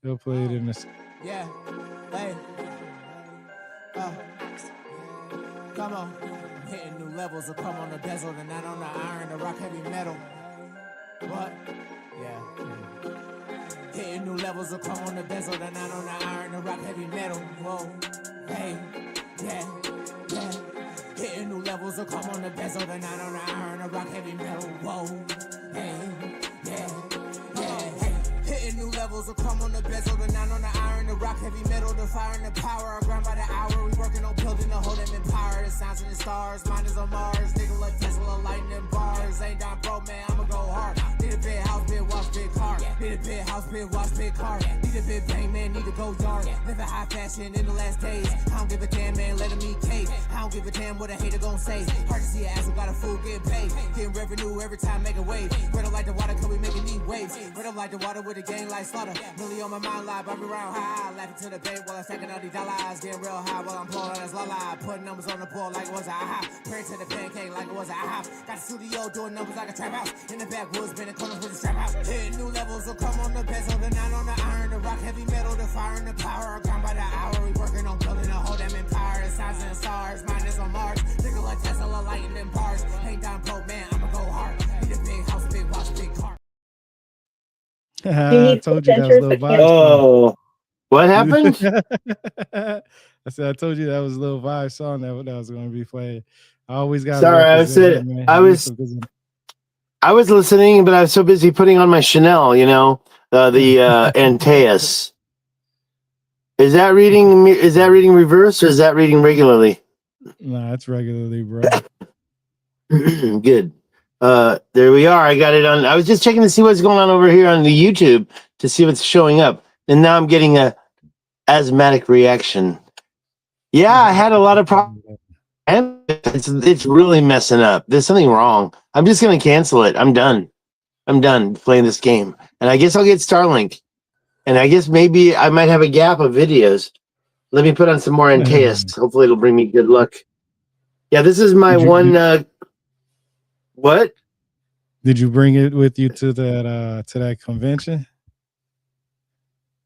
He'll play it in this. Yeah. Hey. Come on. I'm hitting new levels of come on the desert and not on the iron, the rock heavy metal. What? Yeah. Hitting new levels of come on the desert and not on the iron, the rock heavy metal. Whoa. Hey. Yeah. Yeah. Hitting new levels of come on the desert and not on the iron, the rock heavy metal. Whoa. Hey. Yeah. Hitting new levels will come on the bezel, the nine on the iron, the rock heavy metal, the fire and the power. I grind by the hour. We working on building the whole them in power. The sounds in the stars, mine is on Mars. Nikola Tesla, lightning bars. Ain't down broke, man, I'ma go hard. Need a big house, big watch, big car. Need a big house, big watch, big car. Need a big bang, man, need to go yard. Living high fashion in the last days. I don't give a damn, man, let him eat cake. I don't give a damn what a hater gon' say. Hard to see an asshole got a fool getting paid. Getting revenue every time, make a wave. Red up like the water, cause we making these waves. Red up like the water with a gang like slaughter. Millie on my mind live, I'm around high. Laughing to the bank while I'm stacking all these dollars. Getting real high while I'm pulling on this la-la. Putting numbers on the board like it was a aha. Praying to the pancake like it was a aha. Got the studio doing numbers like a trap house. In the backwoods, been in corners with a strap out. Hitting new levels will come on the bezel. The nine on the iron, the rock heavy metal, the fire and the power. Grind by the hour, we working on building a whole damn empire. The signs and the stars, mine is on Mars. Nikola Tesla, lightning bars. Ain't down broke, man, I'ma go hard. Need a big house, big watch, big car. I told you that was Lil Vibes. Oh, what happened? I said I told you that was Lil Vibes song that was going to be played. I always got. Sorry, I was listening, but I was so busy putting on my Chanel. You know, the Antaeus. Is that reading? Is that reading reverse or is that reading regularly? Nah, it's regularly, bro. Good. There we are. I got it on. I was just checking to see what's going on over here on the YouTube to see what's showing up, and now I'm getting a asthmatic reaction. Yeah, I had a lot of problems. It's really messing up. There's something wrong. I'm just gonna cancel it. I'm done. I'm done playing this game, and I guess I'll get Starlink, and I guess maybe I might have a gap of videos. Let me put on some more Antaeus. Hopefully, it'll bring me good luck. Yeah, this is my one. What? Did you bring it with you to that convention?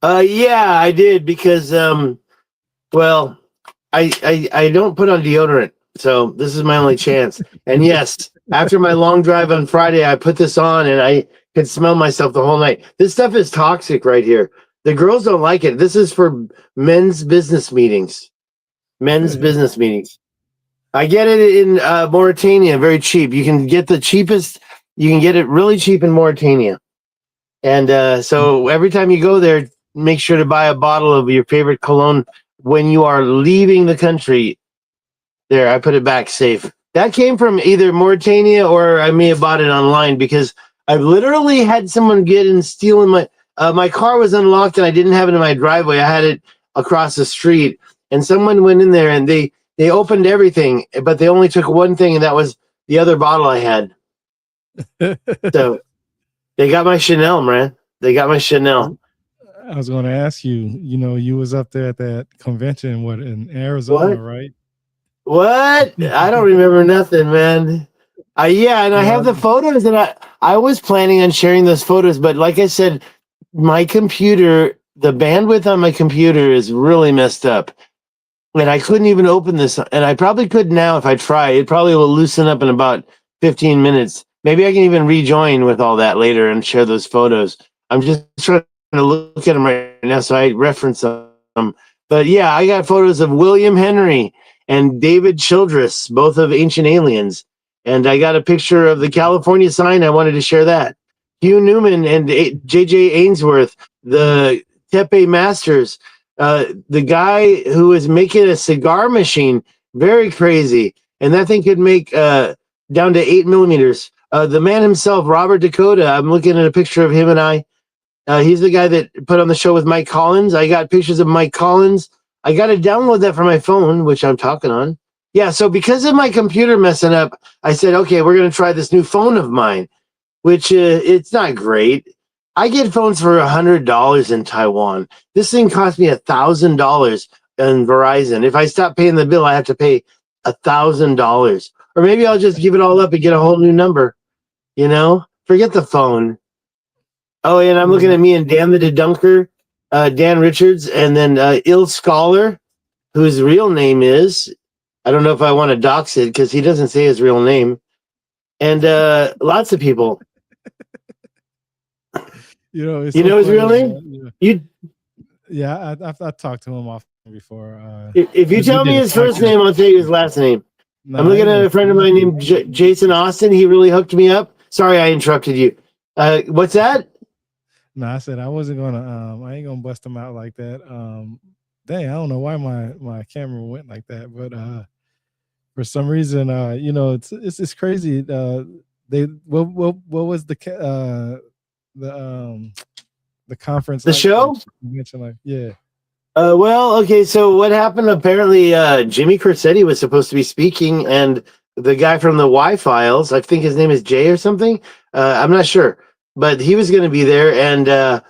Yeah, I did because well, I don't put on deodorant, so this is my only chance. And yes, after my long drive on Friday, I put this on and I could smell myself the whole night. This stuff is toxic right here. The girls don't like it. This is for men's business meetings. Men's business meetings. I get it in Mauritania, very cheap. You can get the cheapest. You can get it really cheap in Mauritania. And so every time you go there, make sure to buy a bottle of your favorite cologne when you are leaving the country. There, I put it back safe. That came from either Mauritania or I may have bought it online because I've literally had someone get and steal in my car was unlocked and I didn't have it in my driveway. I had it across the street and someone went in there and they opened everything, but they only took one thing, and that was the other bottle I had. So they got my Chanel, man. They got my Chanel. I was going to ask you, you was up there at that convention, in Arizona, right? What? I don't remember nothing, man. Yeah, and I have the photos, and I was planning on sharing those photos, but like I said, my computer, the bandwidth on my computer is really messed up. And I couldn't even open this, and I probably could now if I try. It probably will loosen up in about 15 minutes. Maybe I can even rejoin with all that later and share those photos. I'm just trying to look at them right now, so I reference them. But yeah, I got photos of William Henry and David Childress, both of Ancient Aliens. And I got a picture of the California sign. I wanted to share that. Hugh Newman and J.J. Ainsworth, the Tepe Masters. The guy who was making a cigar machine, very crazy. And that thing could make down to 8 millimeters. The man himself, Robert Dakota, I'm looking at a picture of him and I. He's the guy that put on the show with Mike Collins. I got pictures of Mike Collins. I got to download that from my phone, which I'm talking on. Yeah, so because of my computer messing up, I said, okay, we're going to try this new phone of mine, which it's not great. I get phones for $100 in Taiwan. This thing cost me $1,000 in Verizon. If I stop paying the bill, I have to pay $1,000. Or maybe I'll just give it all up and get a whole new number. Forget the phone. Oh, and I'm looking at me and Dan the Dedunker. Dan Richards, and then Ill Scholar, whose real name is, I don't know if I want to dox it because he doesn't say his real name, and lots of people. It's You so know his funny, real name? man. You, Yeah, I've talked to him often before. if you We tell me did a his first podcast. name, I'll tell you his last name. No, I'm I looking ain't at gonna. a friend of mine named Jason Austin. He really hooked me up. Sorry, I interrupted you. What's that? No, I said I wasn't gonna. I ain't gonna bust him out like that. Dang, I don't know why my camera went like that, but for some reason, it's crazy. They what was the the conference The like, the show? convention like? Yeah. Well, okay. So what happened? Apparently, Jimmy Corsetti was supposed to be speaking, and the guy from the Y Files, I think his name is Jay or something. I'm not sure, but he was going to be there, and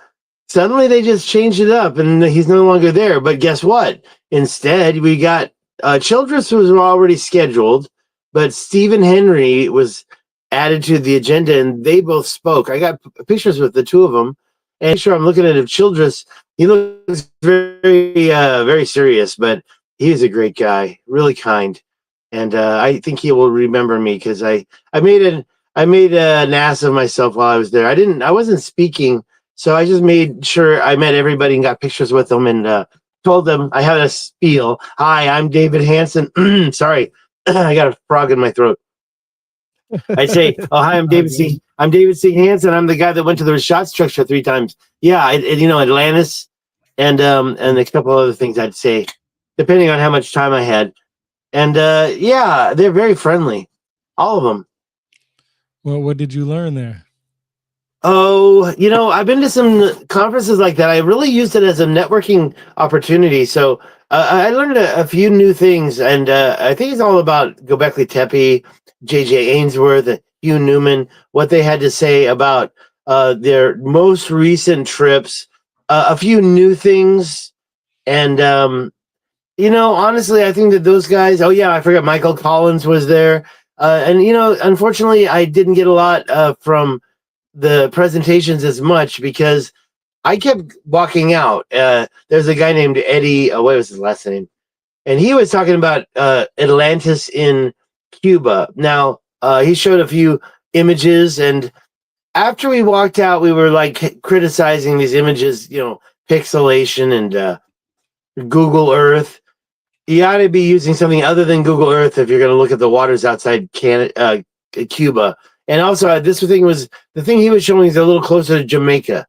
suddenly they just changed it up, and he's no longer there. But guess what? Instead, we got Childress was already scheduled, but Stephen Henry was added to the agenda, and they both spoke. I got pictures with the two of them, and sure, I'm looking at him. Childress, he looks very serious, but he's a great guy, really kind, and I think he will remember me because I made an I made an ass of myself while I was there. I wasn't speaking, so I just made sure I met everybody and got pictures with them and told them I had a spiel. Hi, I'm David Hansen. Sorry, I got a frog in my throat. I'd say, "Oh, hi, I'm Oh, David good. C. I'm David C. Hansen. I'm the guy that went to the shot structure 3 times. Yeah, Atlantis, and a couple other things I'd say, depending on how much time I had. And yeah, they're very friendly, all of them. Well, what did you learn there? Oh, I've been to some conferences like that. I really used it as a networking opportunity. So I learned a few new things, and I think it's all about Göbekli Tepe, J.J. Ainsworth, Hugh Newman, what they had to say about their most recent trips, a few new things, and honestly, I think that those guys. Oh yeah, I forgot Michael Collins was there, and unfortunately, I didn't get a lot from the presentations as much because I kept walking out. There's a guy named Eddie. What was his last name? And he was talking about Atlantis in Cuba. Now, he showed a few images, and after we walked out, we were like criticizing these images, pixelation and Google Earth. You ought to be using something other than Google Earth if you're going to look at the waters outside Cuba. And also, the thing he was showing is a little closer to Jamaica.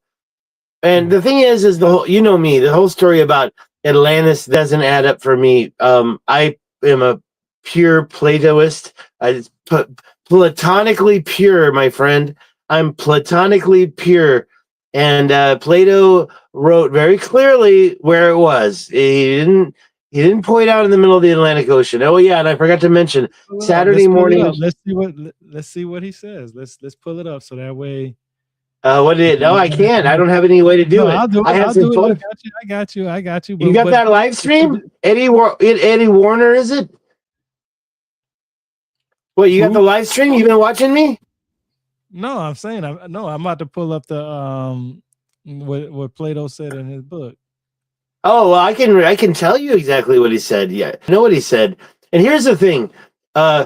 And the thing is the whole, me, the whole story about Atlantis doesn't add up for me. I am a pure Platoist. Platonically pure, my friend. I'm platonically pure. And Plato wrote very clearly where it was. He didn't point out in the middle of the Atlantic Ocean. Oh yeah, and I forgot to mention Pull it up. Let's Saturday pull it morning. up. Let's see what he says. Let's pull it up so that way What did we it? No, I can can't. I don't have any way to No, do it. I'll do I it. have I'll some do it. I photos. got you. I got you. I got you. You But got that live stream? Eddie Warner, is it? What, you got the who? live stream? You been watching me? No, I'm saying I'm about to pull up the what Plato said in his book. Oh, well, I can tell you exactly what he said. Yeah, I know what he said. And here's the thing. Uh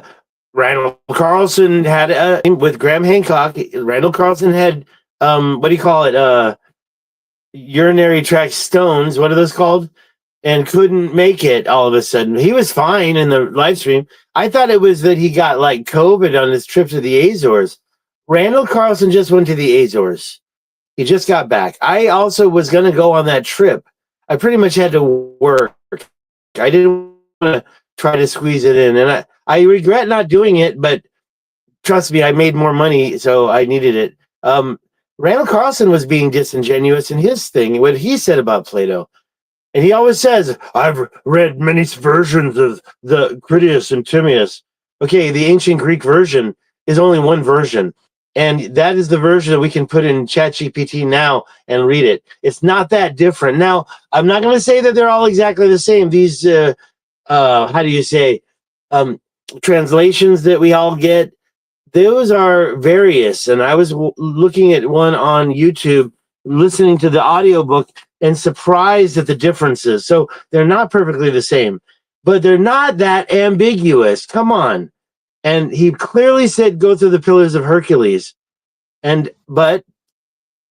Randall Carlson had with Graham Hancock. Randall Carlson had what do you call it? Urinary tract stones. What are those called? And couldn't make it all of a sudden. He was fine in the live stream. I thought it was that he got like COVID on his trip to the Azores. Randall Carlson just went to the Azores. He just got back. I also was going to go on that trip. I pretty much had to work. I didn't want to try to squeeze it in. And I regret not doing it, but trust me, I made more money, so I needed it. Randall Carlson was being disingenuous in his thing, what he said about Plato. And he always says, I've read many versions of the Critias and Timaeus. Okay, the ancient Greek version is only one version. And that is the version that we can put in ChatGPT now and read it. It's not that different. Now, I'm not going to say that they're all exactly the same. These, how do you say, translations that we all get, those are various. And I was looking at one on YouTube, listening to the audiobook and surprised at the differences. So they're not perfectly the same, but they're not that ambiguous. Come on. And he clearly said, go through the pillars of Hercules. But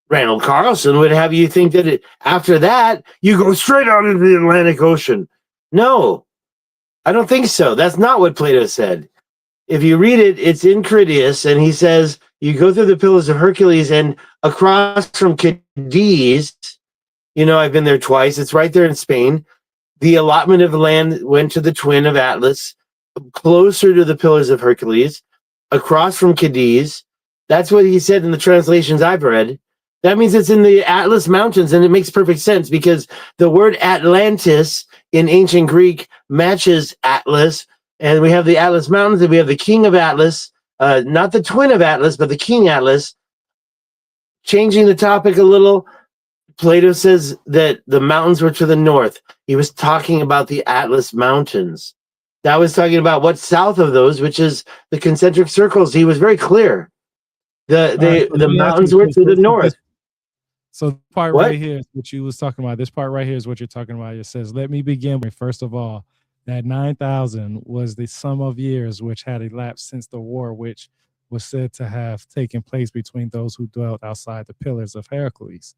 Randall Carlson would have you think that after that, you go straight out into the Atlantic Ocean. No, I don't think so. That's not what Plato said. If you read it, it's in Critias, and he says you go through the pillars of Hercules and across from Cadiz. I've been there twice. It's right there in Spain. The allotment of land went to the twin of Atlas, closer to the pillars of Hercules, across from Cadiz. That's what he said in the translations I've read. That means it's in the Atlas Mountains, and it makes perfect sense because the word Atlantis in ancient Greek matches Atlas, and we have the Atlas Mountains, and we have the king of Atlas, not the twin of Atlas, but the king Atlas. Changing the topic a little, Plato says that the mountains were to the north. He was talking about the Atlas Mountains. That was talking about what's south of those, which is the concentric circles. He was very clear. All right, so The mountains were to the north. So the part What? right here is what you was talking about. This part right here is what you're talking about. It says, let me begin with, first of all, that 9,000 was the sum of years which had elapsed since the war, which was said to have taken place between those who dwelt outside the pillars of Hercules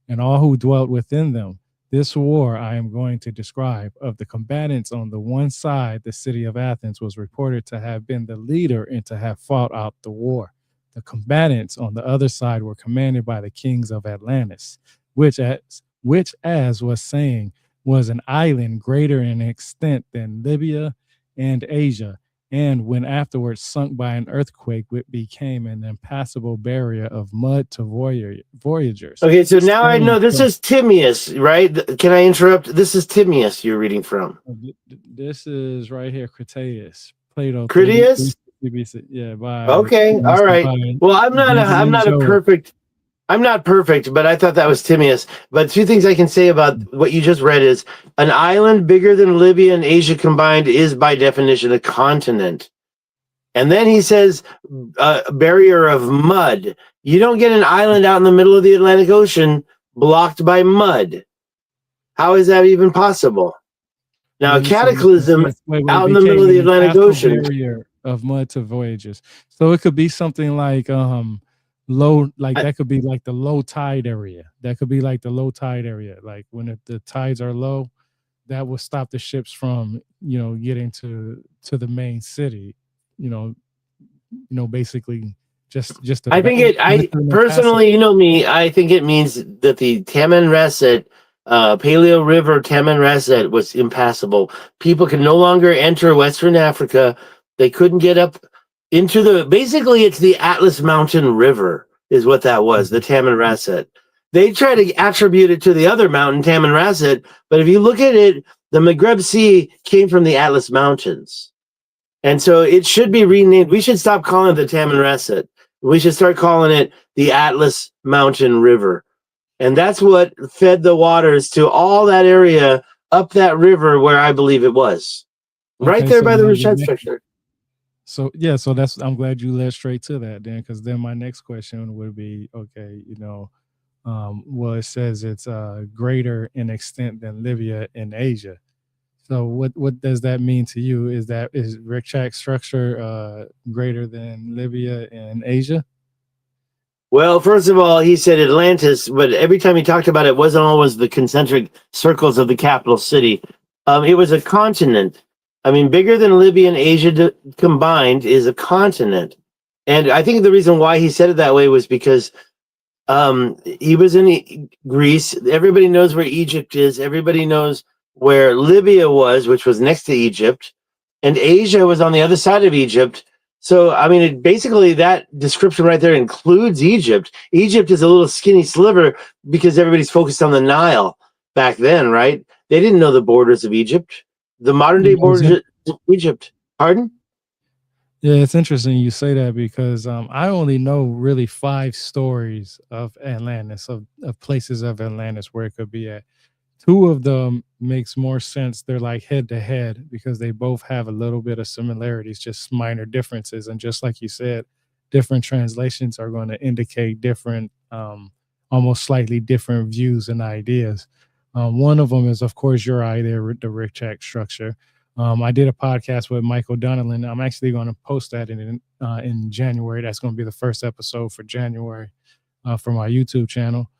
and all who dwelt within them. This war I am going to describe. Of the combatants on the one side, the city of Athens was reported to have been the leader and to have fought out the war. The combatants on the other side were commanded by the kings of Atlantis, which as was saying, was an island greater in extent than Libya and Asia, and when afterwards sunk by an earthquake, it became an impassable barrier of mud to voyagers. Okay, so now I know this is Timaeus, right? Can I interrupt? This is Timaeus you're reading from. This is right here, Critias, Plato. Critias? Yeah, by Okay, all right. Well, I'm not perfect, but I thought that was Timaeus. But two things I can say about what you just read is an island bigger than Libya and Asia combined is by definition a continent. And then he says a barrier of mud. You don't get an island out in the middle of the Atlantic Ocean blocked by mud. How is that even possible? Now, a cataclysm out in the middle of the Atlantic Ocean. Barrier of mud to voyagers. So it could be something like low, like that could be like the low tide area. That could be like the low tide area. Like when the tides are low, that will stop the ships from, getting to the main city. Basically just. I think I personally, you know me, I think it means that the Taman Rasset, Paleo River Taman Rasset was impassable. People could no longer enter Western Africa. They couldn't get up into basically it's the Atlas Mountain River is what that was, the Taman Rasset. They try to attribute it to the other mountain, Taman Rasset, but if you look at it, the Maghreb Sea came from the Atlas Mountains. And so it should be renamed. We should stop calling it the Taman Rasset. We should start calling it the Atlas Mountain River. And that's what fed the waters to all that area up that river where I believe it was. Right there by the Rashad structure. So I'm glad you led straight to that then, because then my next question would be, okay, well, it says it's greater in extent than Libya in Asia. So what does that mean to you? Is Rashad's structure greater than Libya in Asia? Well, first of all, he said Atlantis, but every time he talked about it, wasn't always the concentric circles of the capital city. It was a continent. I mean, bigger than Libya and Asia combined is a continent. And I think the reason why he said it that way was because he was in Greece. Everybody knows where Egypt is. Everybody knows where Libya was, which was next to Egypt. And Asia was on the other side of Egypt. So, I mean, basically that description right there includes Egypt. Egypt is a little skinny sliver because everybody's focused on the Nile back then, right? They didn't know the borders of Egypt. The modern day borders of Egypt. Pardon? Yeah, it's interesting you say that because I only know really 5 stories of Atlantis, of places of Atlantis where it could be at. 2 of them makes more sense. They're like head to head because they both have a little bit of similarities, just minor differences. And just like you said, different translations are going to indicate different almost slightly different views and ideas. One of them is, of course, your idea, the Rickrack structure. I did a podcast with Michael Donnellan. I'm actually going to post that in January. That's going to be the first episode for January for my YouTube channel,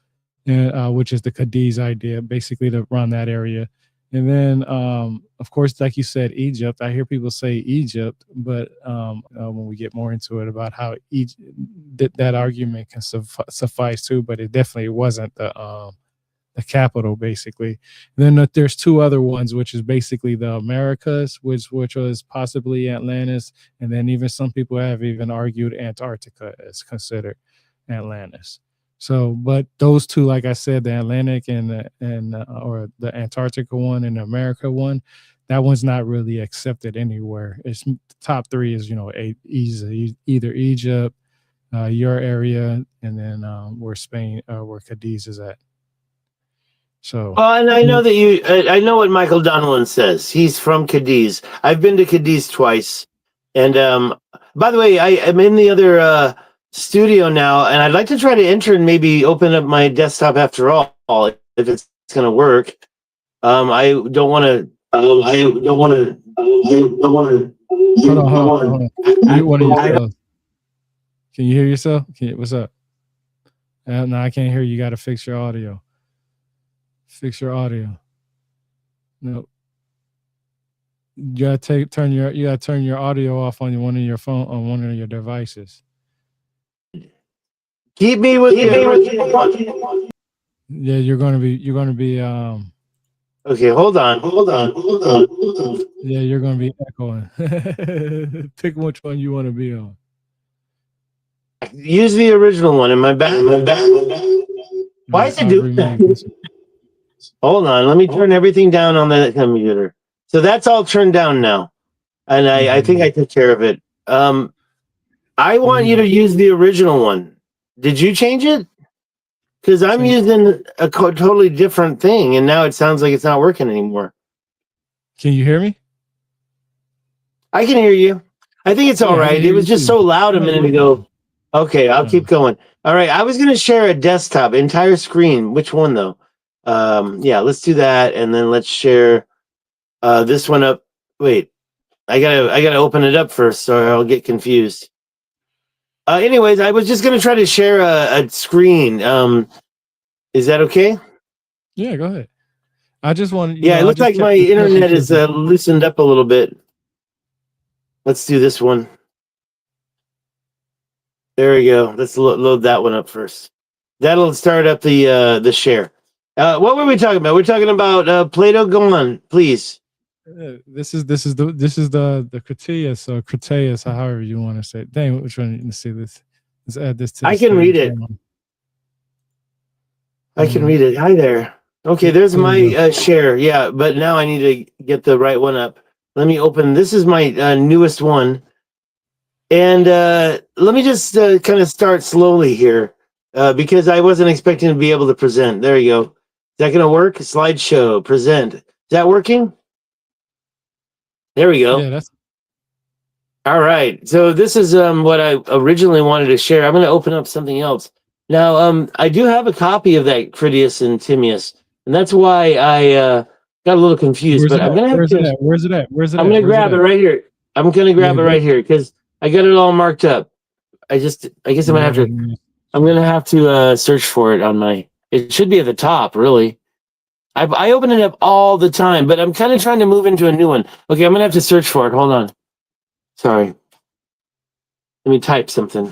which is the Cadiz idea, basically to run that area. And then, of course, like you said, Egypt. I hear people say Egypt, but when we get more into it about how that argument can suffice too, but it definitely wasn't the capital, basically. And then there's two other ones, which is basically the Americas, which was possibly Atlantis, and then even some people have even argued Antarctica is considered Atlantis. So, but those two, like I said, the Atlantic or the Antarctica one and the America one, that one's not really accepted anywhere. It's the top three is either Egypt, your area, and then where Spain, where Cadiz is at. So, well, and I know that I know what Michael Donnellan says. He's from Cadiz. I've been to Cadiz twice, and by the way, I'm in the other studio now, and I'd like to try to enter and maybe open up my desktop after all, if it's going to work. I don't want to. I don't want to. Hold on. Mute one of yourselves. Can you hear yourself? What's up? No, I can't hear you. You got to fix your audio. Fix your audio. No. You gotta turn your audio off on one of your phone on one of your devices. Keep me with you. Yeah, you're gonna be okay, hold on. Yeah, you're gonna be echoing. Pick which one you want to be on. Use the original one in my back. Why is it doing that? Hold on, let me turn everything down on the computer. So that's all turned down now. And I think I took care of it. I want you to use the original one. Did you change it? Because I'm using a totally different thing, and now it sounds like it's not working anymore. Can you hear me? I can hear you. I think it's all right. It was just so loud a minute ago. Okay, I'll keep going. All right, I was going to share a desktop, entire screen. Which one, though? Yeah, let's do that, and then let's share this one up. Wait, I gotta open it up first, so I'll get confused. Anyways, I was just gonna try to share a screen. Is that okay? Yeah, go ahead. I just wanted. Yeah, it looks like my internet is loosened up a little bit. Let's do this one. There we go. Let's load that one up first. That'll start up the share. What were we talking about? We're talking about Plato. Go on, please. This is the Critias or Critias, however you want to say it. Dang, which one? Let's see this. Let's add this to. I can read it. I can read it. Hi there. Okay, there's my share. Yeah, but now I need to get the right one up. Let me open. This is my newest one, and let me just kind of start slowly here because I wasn't expecting to be able to present. There you go. Is that going to work? Slideshow, present. Is that working? There we go. Yeah, that's all right. So this is what I originally wanted to share. I'm going to open up something else. Now, I do have a copy of that Critias and Timaeus, and that's why I got a little confused. But I'm going to have to. Where's it at? I'm going to grab it right here. I'm going to grab it right here because I got it all marked up. I guess I'm going to have to. I'm going to have to search for it on my. It should be at the top, really. I open it up all the time, but I'm kind of trying to move into a new one. Okay, I'm going to have to search for it. Hold on. Sorry. Let me type something.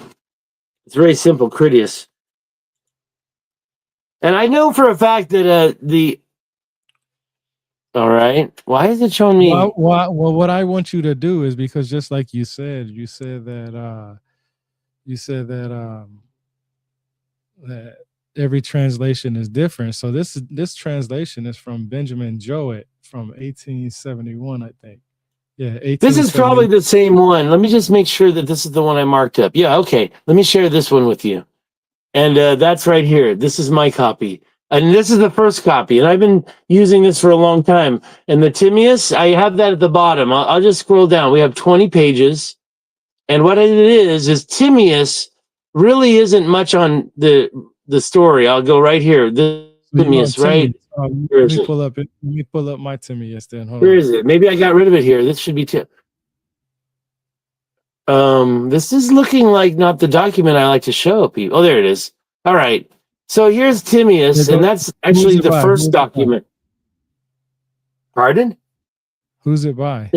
It's very simple, Critias. And I know for a fact that all right. Why is it showing me? Well, what I want you to do is because just like you said that that every translation is different. So this translation is from Benjamin Jowett from 1871, I think. Yeah, this is probably the same one. Let me just make sure that this is the one I marked up. Yeah, okay. Let me share this one with you. And that's right here. This is my copy. And this is the first copy. And I've been using this for a long time. And the Timaeus, I have that at the bottom. I'll just scroll down. We have 20 pages. And what it is Timaeus really isn't much on the the story. I'll go right here. This So you want Timaeus, right? Timaeus? Where Let is me it? pull up it. Let me pull up my Timaeus then. Hold Where on. is it? Maybe I got rid of it here. This should be this is looking like not the document I like to show people. Oh, there it is. All right. So here's Yeah, Timaeus, and go. that's Who's actually it the by? first Who's it by? document. Pardon? Who's it by?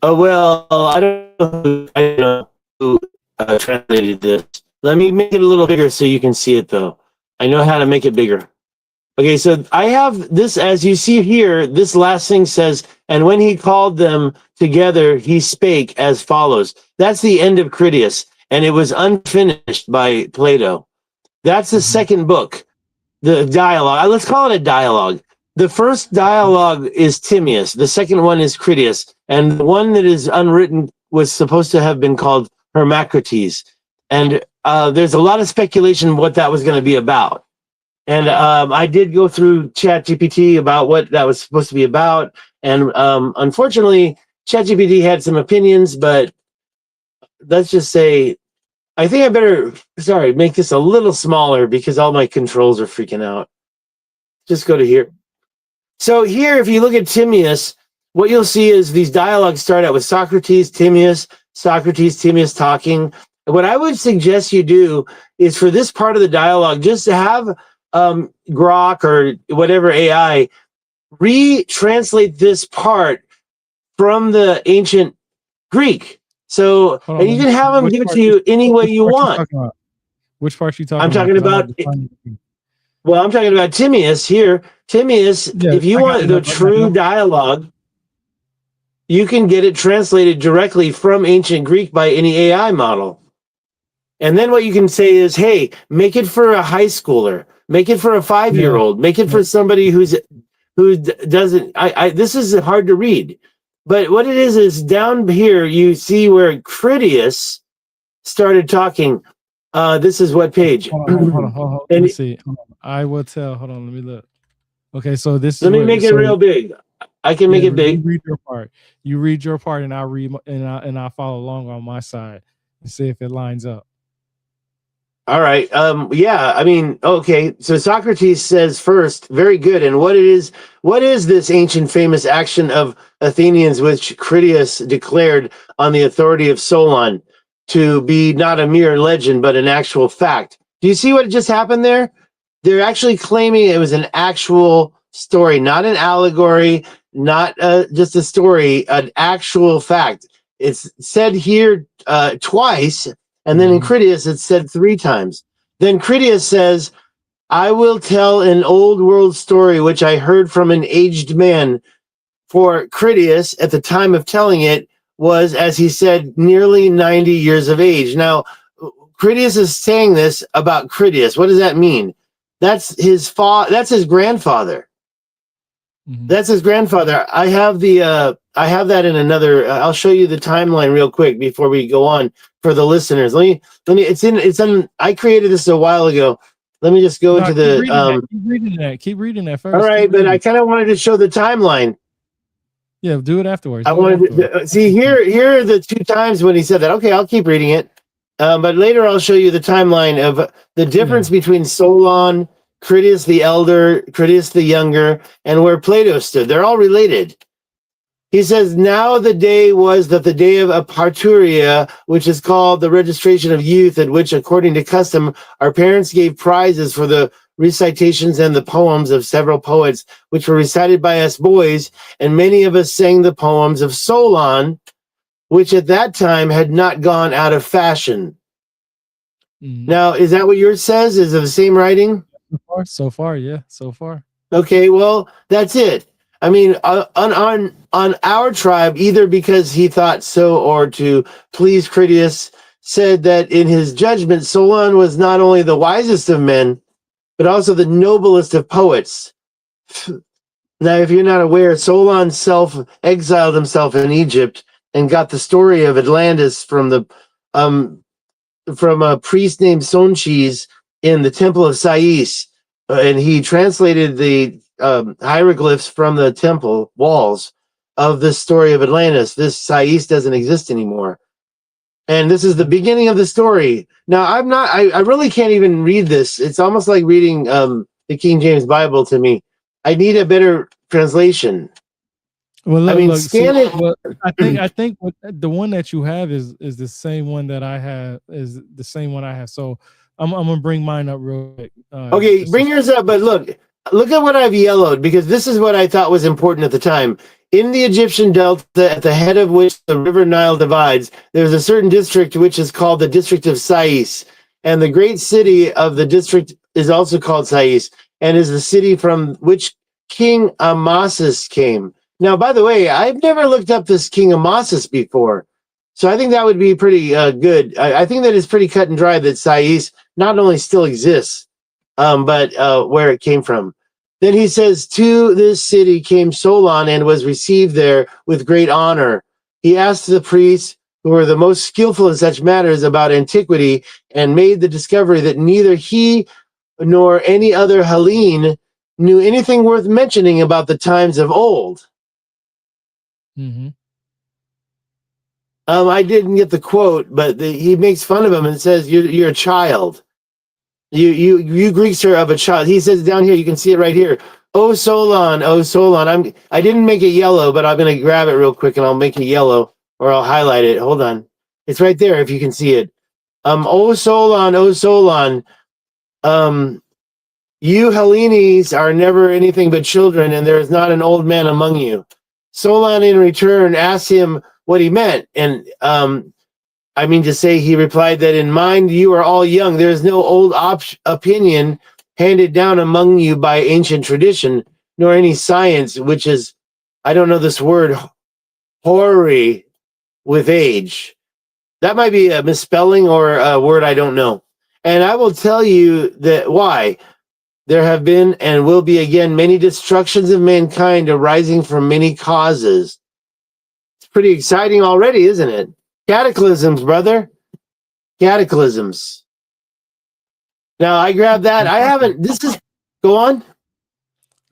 Oh well, I don't know who translated this. Let me make it a little bigger so you can see it, though. I know how to make it bigger. Okay, so I have this as you see here. This last thing says, and when he called them together, he spake as follows. That's the end of Critias, and it was unfinished by Plato. That's the Mhm. second book, the dialogue. Let's call it a dialogue. The first dialogue is Timaeus. The second one is Critias. And the one that is unwritten was supposed to have been called Hermocrates. And there's a lot of speculation what that was going to be about. And I did go through ChatGPT about what that was supposed to be about. And unfortunately, ChatGPT had some opinions, but let's just say I think I better, make this a little smaller because all my controls are freaking out. Just go to here. So here, if you look at Timaeus, what you'll see is these dialogues start out with Socrates, Timaeus talking. What I would suggest you do is for this part of the dialogue, just to have Grok or whatever AI retranslate this part from the ancient Greek. So, Hold and you on. can have them Which give it to part? you any way Which you part you want. talking about? Which part you I'm talking about? talking Because I had about to find it. Well, I'm talking about Timaeus here. Timaeus, Yeah, if you I got want it the up. I got it true up. dialogue, you can get it translated directly from ancient Greek by any AI model. And then what you can say is, hey, make it for a high schooler, make it for a 5-year Yeah. old, make it Yeah. for somebody who doesn't. This is hard to read, but what it is down here you see where Critias started talking. This is what page? Hold on. Let me And see. Hold on. I will tell. Hold on. Let me look. Okay, so this is let me what. make it So real big. I can yeah, make it you big. read your part. You read your part, and I read, and I follow along on my side and see if it lines up. All right. Yeah, I mean, okay. So Socrates says first, very good. And what is this ancient famous action of Athenians which Critias declared on the authority of Solon to be not a mere legend, but an actual fact? Do you see what just happened there? They're actually claiming it was an actual story, not an allegory, not just a story, an actual fact. It's said here twice, and then in Mhm. Critias, it's said 3 times. Then Critias says, I will tell an old world story which I heard from an aged man. For Critias, at the time of telling it, was, as he said, nearly 90 years of age. Now, Critias is saying this about Critias. What does that mean? That's that's his grandfather. Mhm. That's his grandfather. I have that in another. I'll show you the timeline real quick before we go on for the listeners. Let me. It's in. I created this a while ago. Let me just go No, into keep the. reading that. Keep reading that. Keep reading that All first. Keep right, but I reading. kind of wanted to show the timeline. Yeah, do it afterwards. I Do it wanted afterwards. to see here. Here are the 2 times when he said that. Okay, I'll keep reading it. But later I'll show you the timeline of the Yeah. difference between Solon, Critias the elder, Critias the younger, and where Plato stood. They're all related. He says, now the day was that the day of Aparturia, which is called the registration of youth, at which, according to custom, our parents gave prizes for the recitations and the poems of several poets, which were recited by us boys, and many of us sang the poems of Solon, which at that time had not gone out of fashion. Mhm. Now, is that what yours says? Is it the same writing? So far, yeah. So far. Okay, well, that's it. I mean, on our tribe, either because he thought so or to please Critias, said that in his judgment, Solon was not only the wisest of men, but also the noblest of poets. Now, if you're not aware, Solon self exiled himself in Egypt and got the story of Atlantis um, from a priest named Sonchis in the Temple of Sais, and he translated the hieroglyphs from the temple walls of this story of Atlantis. This Sais doesn't exist anymore. And this is the beginning of the story. Now, I really can't even read this. It's almost like reading the King James Bible to me. I need a better translation. Well, I look, mean, look, see, scan it. well, I think the one that you have is the same one that I have, is the same one I have. So I'm gonna bring mine up real quick. Okay, Just to, bring yours up, but look at what I've yellowed, because this is what I thought was important at the time. In the Egyptian delta, at the head of which the river Nile divides, there's a certain district which is called the district of Sais. And the great city of the district is also called Sais, and is the city from which King Amasis came. Now, by the way, I've never looked up this King Amasis before. So I think that would be pretty good. I think that it's pretty cut and dry that Sais not only still exists, but where it came from. Then he says, to this city came Solon and was received there with great honor. He asked the priests, who were the most skillful in such matters about antiquity, and made the discovery that neither he nor any other Hellene knew anything worth mentioning about the times of old. mm-hmm. I didn't get the quote, but he makes fun of him and says, "You're a child. You Greeks are of a child." He says down here, you can see it right here. Oh Solon, oh Solon. I didn't make it yellow, but I'm gonna grab it real quick and I'll make it yellow, or I'll highlight it. Hold on. It's right there if you can see it. Oh Solon, oh Solon. You Hellenes are never anything but children, and there is not an old man among you. Solon in return asked him what he meant, and I mean to say, he replied that in mind you are all young. There is no old opinion handed down among you by ancient tradition, nor any science, which is, I don't know this word, hoary with age. That might be a misspelling or a word I don't know. And I will tell you that why. There have been and will be again many destructions of mankind arising from many causes. It's pretty exciting already, isn't it? Cataclysms, brother. Cataclysms. Now I grabbed that. I haven't. This is. Go on.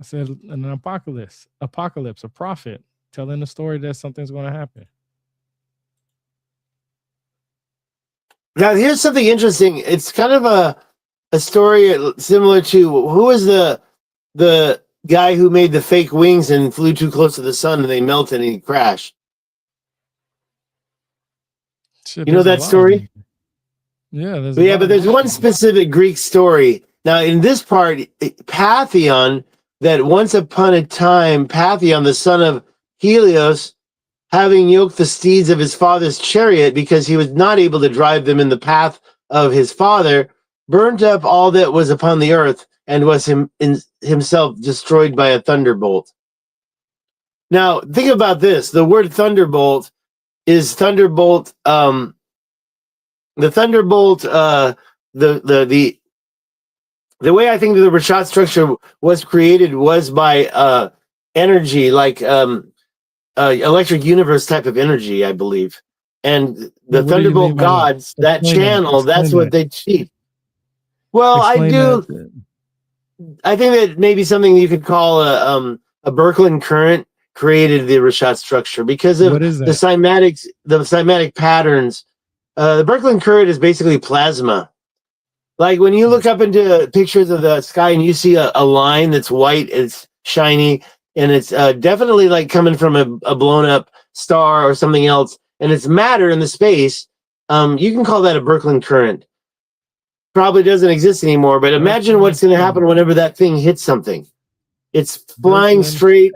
I said an apocalypse, a prophet telling the story that something's going to happen. Now here's something interesting. It's kind of a story similar to, who was the guy who made the fake wings and flew too close to the sun and they melted and he crashed. Shit, You know there's that a lot of story? them. Yeah, But there's one specific Greek story. Now, in this part, Pantheon, that once upon a time, Pantheon, the son of Helios, having yoked the steeds of his father's chariot because he was not able to drive them in the path of his father, burnt up all that was upon the earth and was himself destroyed by a thunderbolt. Now, think about this. The word thunderbolt is thunderbolt. The thunderbolt, the way I think the Rashat structure was created was by energy, like electric universe type of energy, I believe. And the Thunderbolt gods, that channel, that's what they cheat. Well, I do. I think that maybe something you could call a Birkeland current created the Rashat structure because of the cymatic patterns. The Birkeland current is basically plasma. Like when you look up into pictures of the sky and you see a line that's white, it's shiny, and it's definitely like coming from a blown up star or something else, and it's matter in the space, you can call that a Birkeland current. Probably doesn't exist anymore, but imagine what's going to happen whenever that thing hits something. It's flying straight.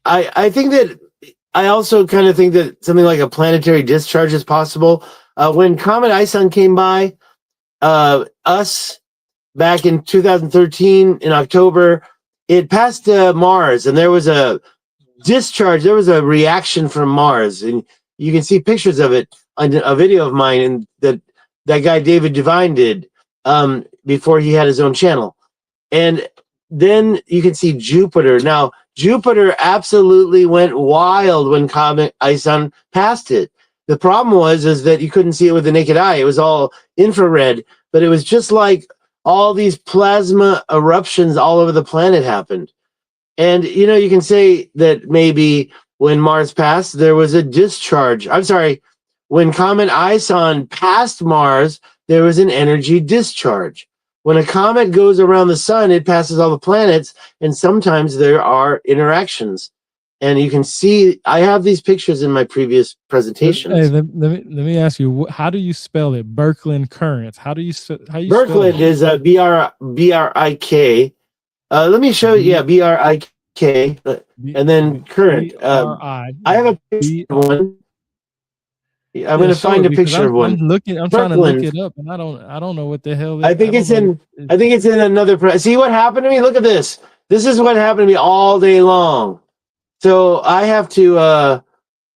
I think that I also kind of think that something like a planetary discharge is possible. When Comet Ison came by us back in 2013 in October, it passed Mars, and there was a discharge. There was a reaction from Mars, and you can see pictures of it on a video of mine, and that guy David Devine did before he had his own channel. And then you can see Jupiter. Now, Jupiter absolutely went wild when Comet Ison passed it. The problem is that you couldn't see it with the naked eye. It was all infrared, but it was just like all these plasma eruptions all over the planet happened. And, you can say that maybe when Mars passed, there was a discharge. I'm sorry, When comet Ison passed Mars, there was an energy discharge. When a comet goes around the sun, it passes all the planets, and sometimes there are interactions. And you can see, I have these pictures in my previous Hey, presentations. let me ask you, how do you spell it? Birkeland currents. How you spell Birkeland that? is a BRIK. Let me show you. Yeah, B BRIK, B and then current. B R I I have a picture B. of one. I'm going Yeah, to show find it a because picture of I'm one. looking. I'm trying to look Birkeland. it up, and I don't know what the hell I it. I think don't it's know what in. it, I think it's in another. See what happened to me? Look at this. This is what happened to me all day long. So I have to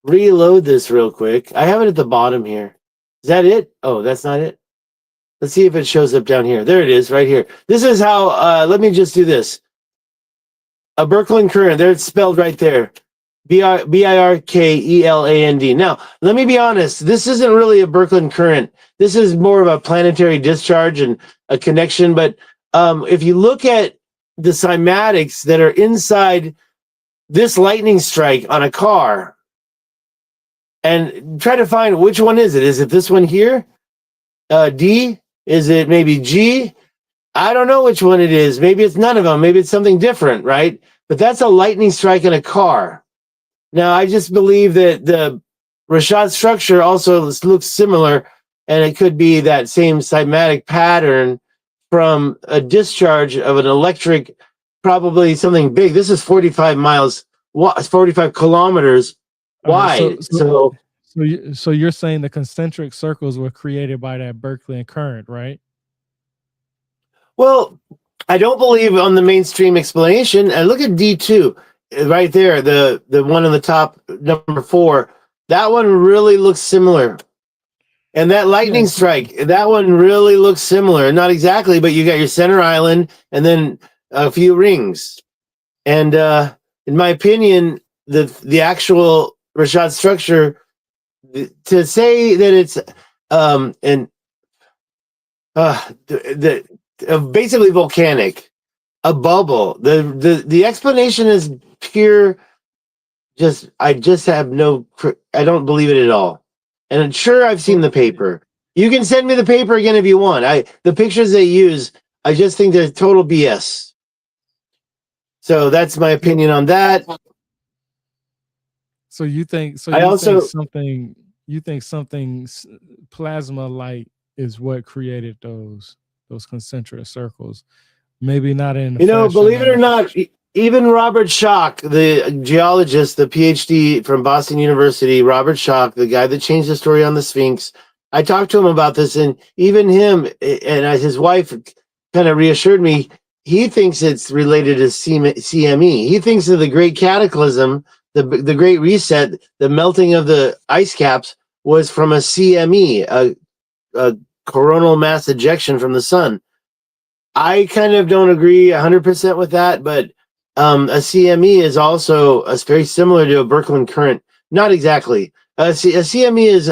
reload this real quick. I have it at the bottom here. Is that it? Oh, that's not it. Let's see if it shows up down here. There it is, right here. This is how. Let me just do this. A Birkeland current. There it's spelled right there. Birkeland. Now, let me be honest. This isn't really a Birkeland current. This is more of a planetary discharge and a connection. But if you look at the cymatics that are inside this lightning strike on a car, and try to find which one is it. Is it this one here? D? Is it maybe G? I don't know which one it is. Maybe it's none of them. Maybe it's something different, right? But that's a lightning strike in a car. Now, I just believe that the Rashad structure also looks similar, and it could be that same cymatic pattern from a discharge of an electric, probably something big. This is 45 miles, 45 kilometers all right. wide. So, So you're saying the concentric circles were created by that Birkeland current, right? well, I don't believe on the mainstream explanation. And look at D2 right there, the one on the top, number 4. That one really looks similar. And that Yeah. lightning strike, that one really looks similar. Not exactly, but you got your center island and then a few rings. And in my opinion, the actual Rashad structure, to say that it's and basically volcanic, a bubble. The explanation is pure. I just have no. I don't believe it at all. And sure, I've seen Well, the paper. You can send me the paper again if you want. The pictures they use, I just think they're total BS. So that's my so opinion on that. so you think I also, something plasma light is what created those concentric circles. Maybe not in the fashion believe it or of. not, even Robert Schoch, the geologist, the PhD from Boston University, Robert Schoch, the guy that changed the story on the Sphinx, I talked to him about this, and even him and his wife kind of reassured me. He thinks it's related to CME. He thinks of the Great Cataclysm, the Great Reset, the melting of the ice caps was from a CME, a coronal mass ejection from the sun. I kind of don't agree 100% with that, but a CME is also very similar to a Birkeland current. Not exactly. A CME is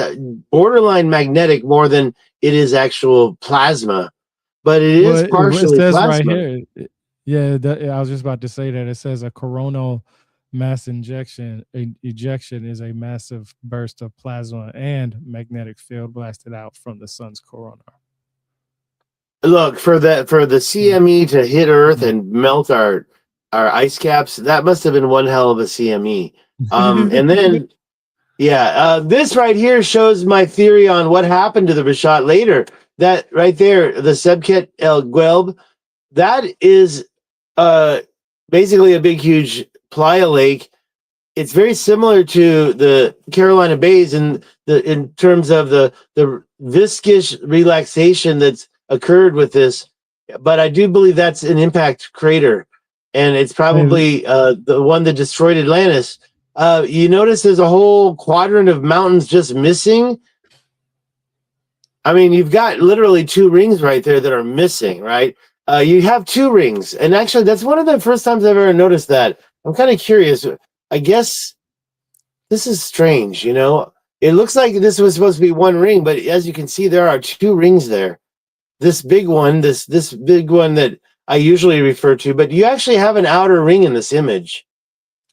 borderline magnetic more than it is actual plasma, but it Well, is it partially says right plasma. here. Yeah, I was just about to say that it says a coronal mass ejection is a massive burst of plasma and magnetic field blasted out from the sun's corona. Look, for the Mm. CME to hit Earth Mhm. and melt our ice caps, that must have been one hell of a CME. And then yeah, this right here shows my theory on what happened to the Rashad later. That right there, the Sebket El Guelb, that is uh, basically a big, huge playa lake. It's very similar to the Carolina Bays in terms of the viscous relaxation that's occurred with this. But I do believe that's an impact crater, and it's Hey, probably the one that destroyed Atlantis. You notice there's a whole quadrant of mountains just missing. I mean, you've got literally 2 rings right there that are missing, right? You have 2 rings. And actually, that's one of the first times I've ever noticed that. I'm kind of curious. I guess this is strange, you know? It looks like this was supposed to be 1 ring, but as you can see, there are 2 rings there. This big one, this big one that I usually refer to, but you actually have an outer ring in this image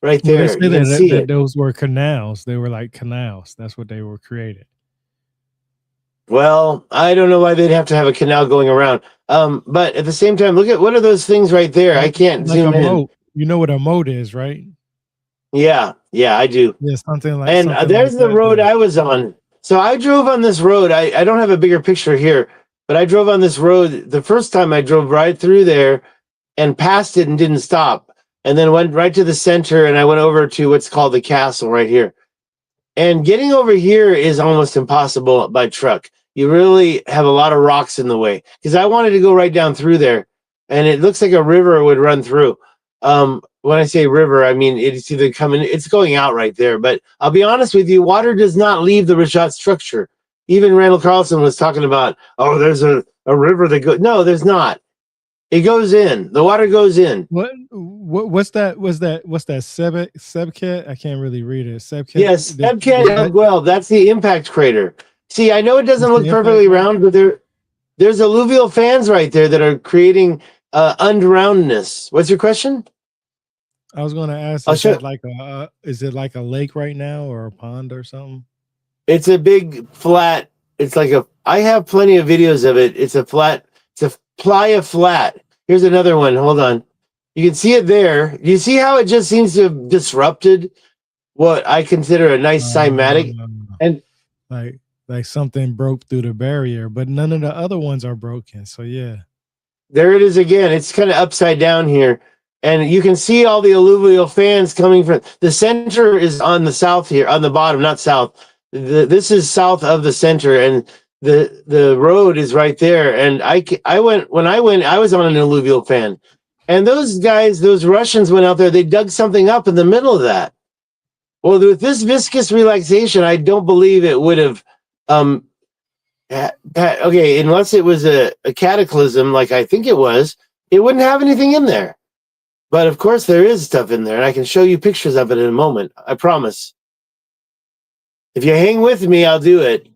right well, they there. say You can that see it. those were canals. They were like canals. That's what they were created. Well, I don't know why they'd have to have a canal going around. But at the same time, look at what are those things right there? I can't Like a zoom in. moat. You know what a moat is, right? Yeah, I do. Yeah, And something like there's the that. road Yeah. I was on. So I drove on this road. I don't have a bigger picture here, but I drove on this road. The first time I drove right through there and passed it and didn't stop. And then went right to the center and I went over to what's called the castle right here. And getting over here is almost impossible by truck. You really have a lot of rocks in the way because I wanted to go right down through there, and it looks like a river would run through. When I say river, I mean it's either coming, it's going out right there. But I'll be honest with you, water does not leave the Rashad structure. Even Randall Carlson was talking about, oh, there's a river that goes. No, there's not. It goes in. The water goes in. What's that? What's that? Sebket? I can't really read it. Sebket. Yes, Ebcat That well, that's the impact crater. See, I know it doesn't that's look the impact perfectly crater. round, but there's alluvial fans right there that are creating unroundness. What's your question? I was going to ask, I'll is show. that like is it like a lake right now or a pond or something? It's a big flat. It's like a. I have plenty of videos of it. It's a flat. It's a playa flat. Here's another one. Hold on. You can see it there. You see how it just seems to have disrupted what I consider a nice cymatic. Uh, And like something broke through the barrier, but none of the other ones are broken. So yeah. there it is again. It's kind of upside down here. And you can see all the alluvial fans coming from the center is on the south here, on the bottom, not south. This is south of the center, and the road is right there. And I went when I went, I was on an alluvial fan, and those guys, those Russians went out there. They dug something up in the middle of that. Well, with this viscous relaxation, I don't believe it would have um, okay, unless it was a cataclysm like I think it was, it wouldn't have anything in there. But of course, there is stuff in there, and I can show you pictures of it in a moment. I promise. If you hang with me, I'll do it.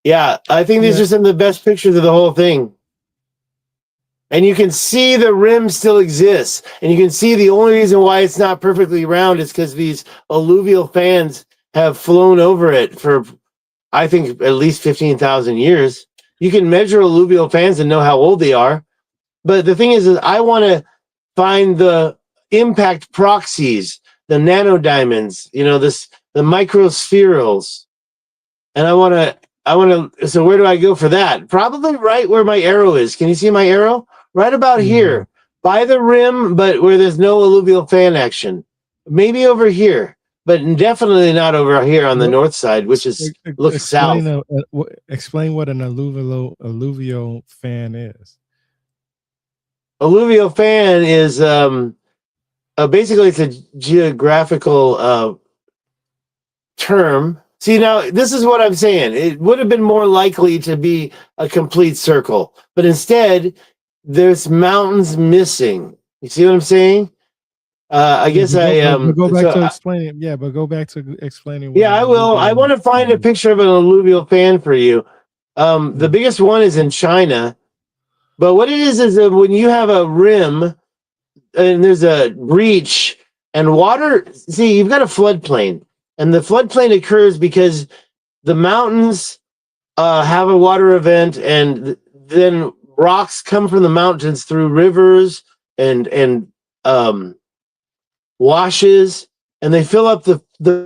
Yeah, I think these Yeah. are some of the best pictures of the whole thing. And you can see the rim still exists. And you can see the only reason why it's not perfectly round is because these alluvial fans have flown over it for, I think, at least 15,000 years. You can measure alluvial fans and know how old they are. But the thing is I want to find the impact proxies, the nanodiamonds, the microspherals. And I want to, so where do I go for that? Probably right where my arrow is. Can you see my arrow? Right about Yeah. here, by the rim, but where there's no alluvial fan action. Maybe over here, but definitely not over here on the What north side, which is looks south. explain what an alluvial fan is. Alluvial fan is basically it's a geographical term. See, now this is what I'm saying. It would have been more likely to be a complete circle, but instead, there's mountains missing. You see what I'm saying? I Yeah, guess but go back so to explaining. Yeah, but go back to explaining what yeah, an I will. I alluvial want to find a fan is. picture of an alluvial fan for you. The Yeah. biggest one is in China, but what it is that when you have a rim and there's a breach and water, see, you've got a floodplain, and the floodplain occurs because the mountains have a water event, and then rocks come from the mountains through rivers and um, washes, and they fill up the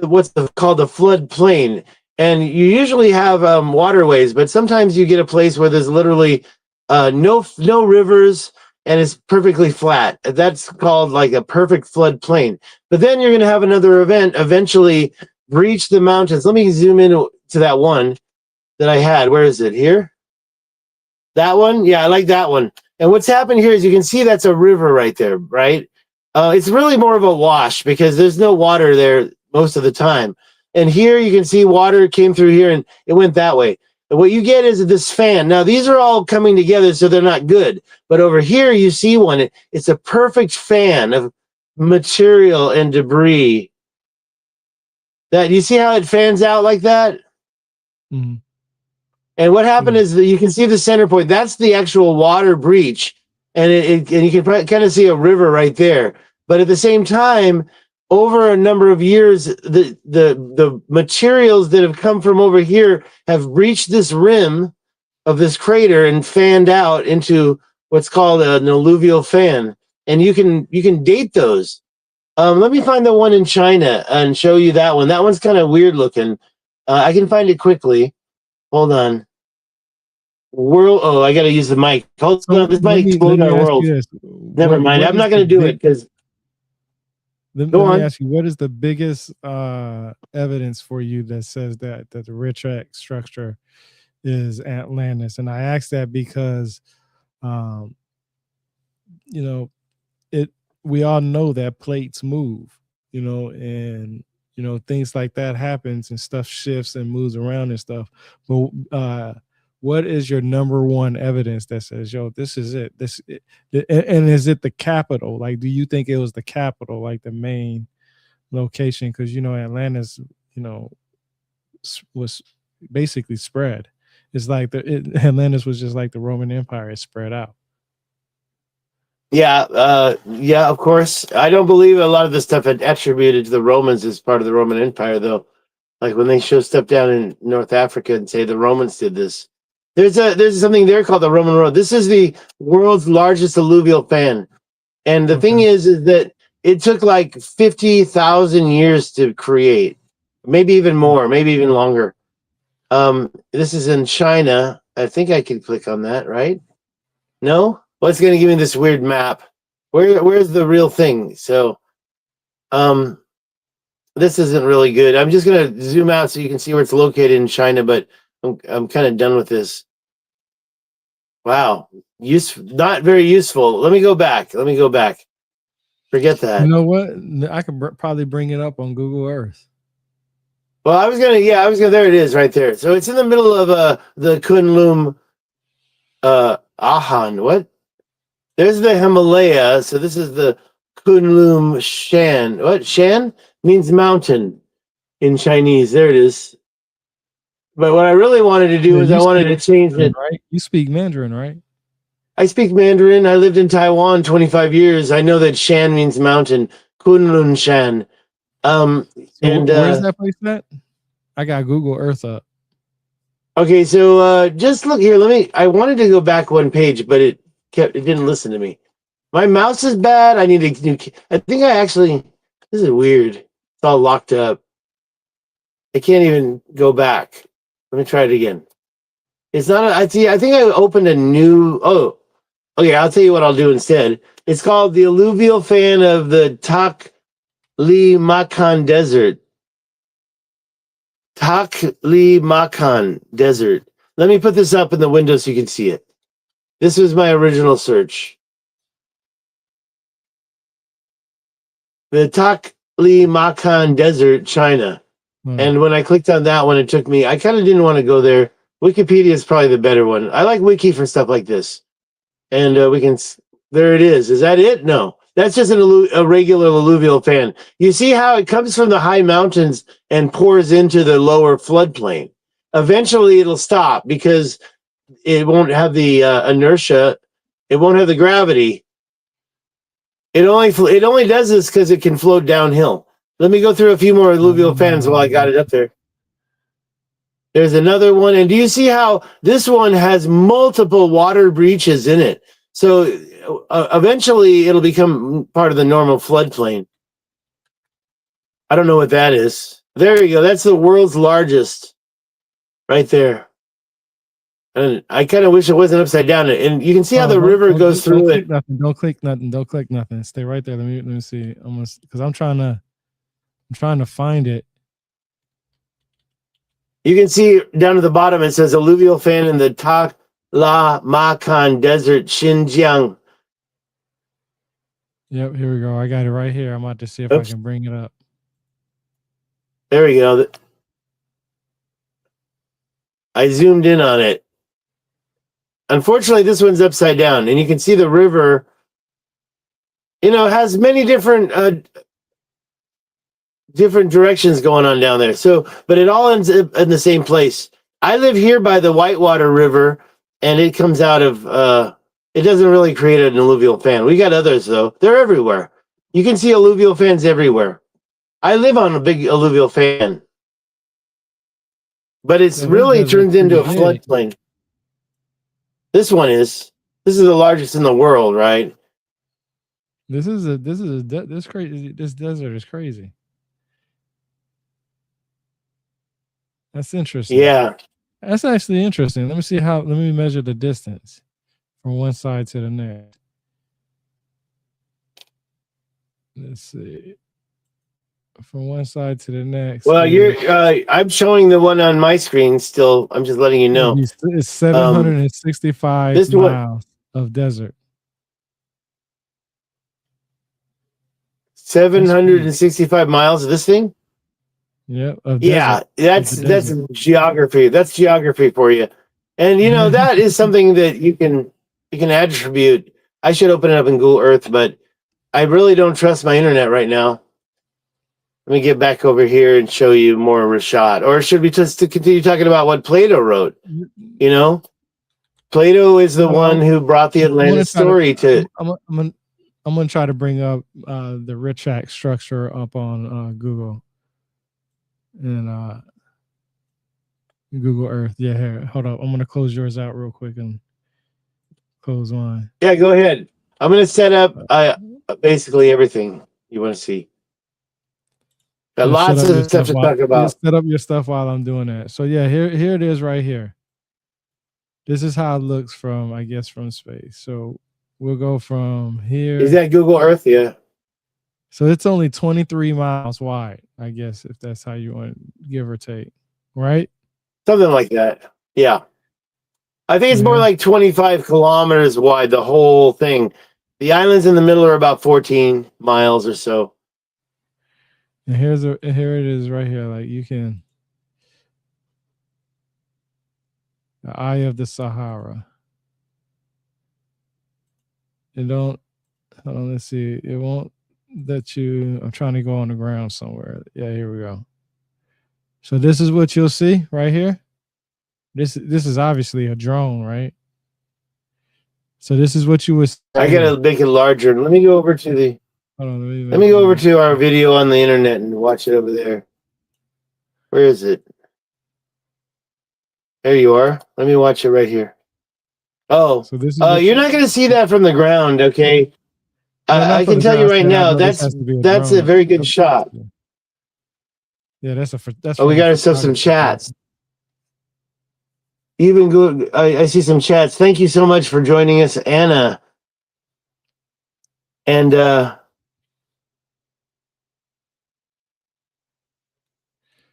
what's called the flood plain. And you usually have waterways, but sometimes you get a place where there's literally no rivers and it's perfectly flat. That's called like a perfect flood plain. But then you're going to have another event eventually breach the mountains. Let me zoom in to that one that I had. Where is it? Here? That one? Yeah, I like that one. And what's happened here is you can see that's a river right there, right? It's really more of a wash because there's no water there most of the time. And here you can see water came through here and it went that way. And what you get is this fan. Now, these are all coming together, so they're not good. But over here, you see one. It's a perfect fan of material and debris. That you see how it fans out like that? Mhm. And what happened Yeah. is that you can see the center point. That's the actual water breach, and and you can kind of see a river right there. But at the same time, over a number of years, the materials that have come from over here have reached this rim of this crater and fanned out into what's called an alluvial fan. And you can date those. Let me find the one in China and show you that one. That one's kind of weird looking. I can find it quickly. Hold on. World. Oh, I got to use the mic. Hold So on. This let might me let explode me our ask world. you this: Never mind. what I'm is not the going to do it big? because. Let Go me on. ask you, what is the biggest evidence for you that says that the Ritchek structure is Atlantis? And I ask that because, um, you know, it we all know that plates move, and things like that happens and stuff shifts and moves around and stuff. But what is your number one evidence that says, yo, this is it? And is it the capital? Like, do you think it was the capital, like the main location? Because Atlantis, was basically spread. It's like Atlantis was just like the Roman Empire. It spread out. Yeah, of course. I don't believe a lot of the stuff had attributed to the Romans as part of the Roman Empire, though. Like when they show stuff down in North Africa and say the Romans did this. There's something there called the Roman Road. This is the world's largest alluvial fan. And the thing Okay. is that it took like 50,000 years to create. Maybe even more, maybe even longer. This is in China. I think I could click on that, right? No? Well, it's going to give me this weird map. Where's the real thing? So, this isn't really good. I'm just going to zoom out so you can see where it's located in China, but I'm kind of done with this. Wow. Not very useful. Let me go back. Forget that. You know what? I could probably bring it up on Google Earth. Well, I was gonna. There it is, right there. So it's in the middle of the Kunlun Ahan. What? There's the Himalaya. So this is the Kunlun Shan. What? Shan means mountain in Chinese. There it is. But what I really wanted to do Yeah, is I wanted to change it. Right? You speak Mandarin, right? I speak Mandarin. I lived in Taiwan 25 years. I know that Shan means mountain. Kunlun Shan. So And where's that place at? I got Google Earth up. Okay, so just look here. I wanted to go back one page, but it didn't listen to me. My mouse is bad. I need to. I think I actually. This is weird. It's all locked up. I can't even go back. Let me try it again. It's not. I see. I think I opened a new. Oh, okay. I'll tell you what I'll do instead. It's called the alluvial fan of the Takli Makan Desert. Takli Makan Desert. Let me put this up in the window so you can see it. This was my original search. The Takli Makan Desert, China. And when I clicked on that one, it took me. I kind of didn't want to go there. Wikipedia is probably the better one. I like Wiki for stuff like this. And we can. There it is. Is that it? No. That's just a regular alluvial fan. You see how it comes from the high mountains and pours into the lower floodplain. Eventually, it'll stop because it won't have the inertia. It won't have the gravity. It only does this because it can float downhill. Let me go through a few more alluvial fans while I got it up there. There's another one, and do you see how this one has multiple water breaches in it? So eventually, it'll become part of the normal floodplain. I don't know what that is. There you go. That's the world's largest, right there. And I kind of wish it wasn't upside down. And you can see how the river goes through it. Don't click nothing. Don't click nothing. Stay right there. Let me see. Almost because I'm trying to find it. You can see down at the bottom it says alluvial fan in the Takla Makan Desert, Xinjiang. Yep, here we go. I got it right here. I'm about to see if I can bring it up. There we go. I zoomed in on it. Unfortunately, this one's upside down, and you can see the river. Has many different directions going on down there. So, but it all ends up in the same place. I live here by the Whitewater River, and it comes out of. It doesn't really create an alluvial fan. We got others though. They're everywhere. You can see alluvial fans everywhere. I live on a big alluvial fan, but it's Yeah, this really desert's turns pretty into a big. floodplain. This one is. This is the largest in the world, right? This crazy. This desert is crazy. That's interesting. Yeah. That's actually interesting. Let me see how. Let me measure the distance from one side to the next. Let's see. From one side to the next Well, you're. is I'm showing the one on my screen still. I'm just letting you know. it's Um, 765 this one, miles of desert. That's crazy. 765 miles of this thing. Yep, of Yeah, desert. Of that's the that's desert. geography. That's geography for you. And that is something that you can attribute. I should open it up in Google Earth, but I really don't trust my internet right now. Let me get back over here and show you more Rashad. Or should we just to continue talking about what Plato wrote? You know, Plato is the one Well, who brought the I'm gonna Atlantis try to. story to. I'm gonna try to bring up the Richac structure up on Google and Google Earth. Yeah, here. Hold up. I'm gonna close yours out real quick and close mine. Yeah, go ahead. I'm going to set up basically everything you want to see. Got Yeah, lots of stuff to talk about. set up your stuff while I'm doing that. So yeah, here it is right here. This is how it looks from, I guess, from space. So we'll go from Is here. that Google Earth? Yeah. So it's only 23 miles wide, I guess, if that's how you want, give or take, right? Something like that. Yeah. I think it's more Yeah. like 25 kilometers wide, the whole thing. The islands in the middle are about 14 miles or so. And here it is right here. Like you can, the eye of the Sahara. It don't, hold on, let's see. It won't let you, I'm trying to go on the ground somewhere. Yeah, here we go. So this is what you'll see right here. This is obviously a drone, right? So this is what you would see I right gotta here. make it larger. Let me go over to the. Hold on, Let me go over to our video on the internet and watch it over there. Where is it? There you are. Let me watch it right here. Oh, So this is what you're not gonna see that from the ground, okay? no, I not from can the tell ground. you I right said I now. know this That's has to be a that's a drone. very good shot. Yeah, that's Oh, we from a got ourselves some photographer. chats. Even good. I see some chats. Thank you so much for joining us, Anna. And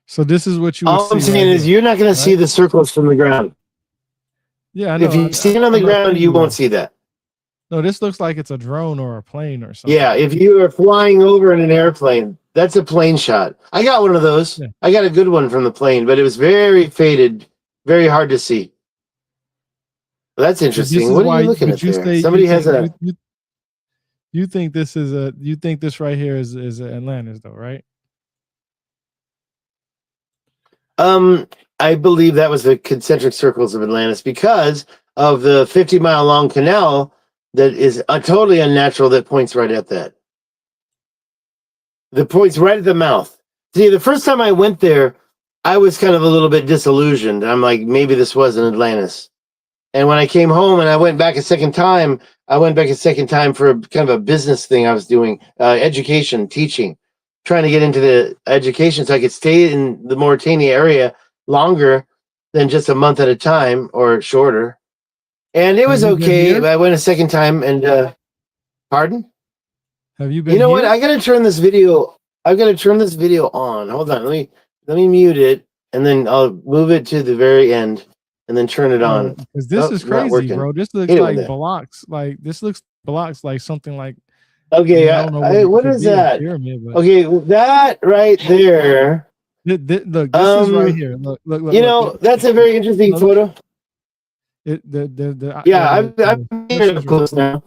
So this is what you would all I'm see right saying is here, you're not going to see right? the circles from the ground. Yeah, I If know. you stand on the I'm not ground, saying you you won't will. see that. No, this looks like it's a drone or a plane or Yeah, something. if you are flying over in an airplane, that's a plane shot. I got one of those. Yeah. I got a good one from the plane, but it was very faded, very hard to see. Well, that's But this interesting. is What are you why. looking But at you there? say Somebody has a. you think this is a you think this right here is Atlantis though, right? I believe that was the concentric circles of Atlantis because of the 50-mile long canal that is totally unnatural that points right at that. The points right at the mouth. See, the first time I went there, I was kind of a little bit disillusioned. I'm like, maybe this wasn't Atlantis. And when I came home and I went back a second time, I went back a second time for kind of a business thing I was doing, education, teaching, trying to get into the education so I could stay in the Mauritania area longer than just a month at a time or shorter. And it Have was you been okay. here? I went a second time and pardon? Have you You been know what? here? I gotta turn this video. I've got to turn this video on. Hold on. Let me mute it and then I'll move it to the very end and then turn it No, on. because this Oh, is not crazy, working. bro. This looks Hit it with like that. blocks. Like this looks blocks like something like. I Okay, mean, I don't know what it what could is be, a that? pyramid, but Okay, that right there. look, this is right Um, here. Look. that's a very interesting No, look, photo. Yeah, I'm this here is up close now.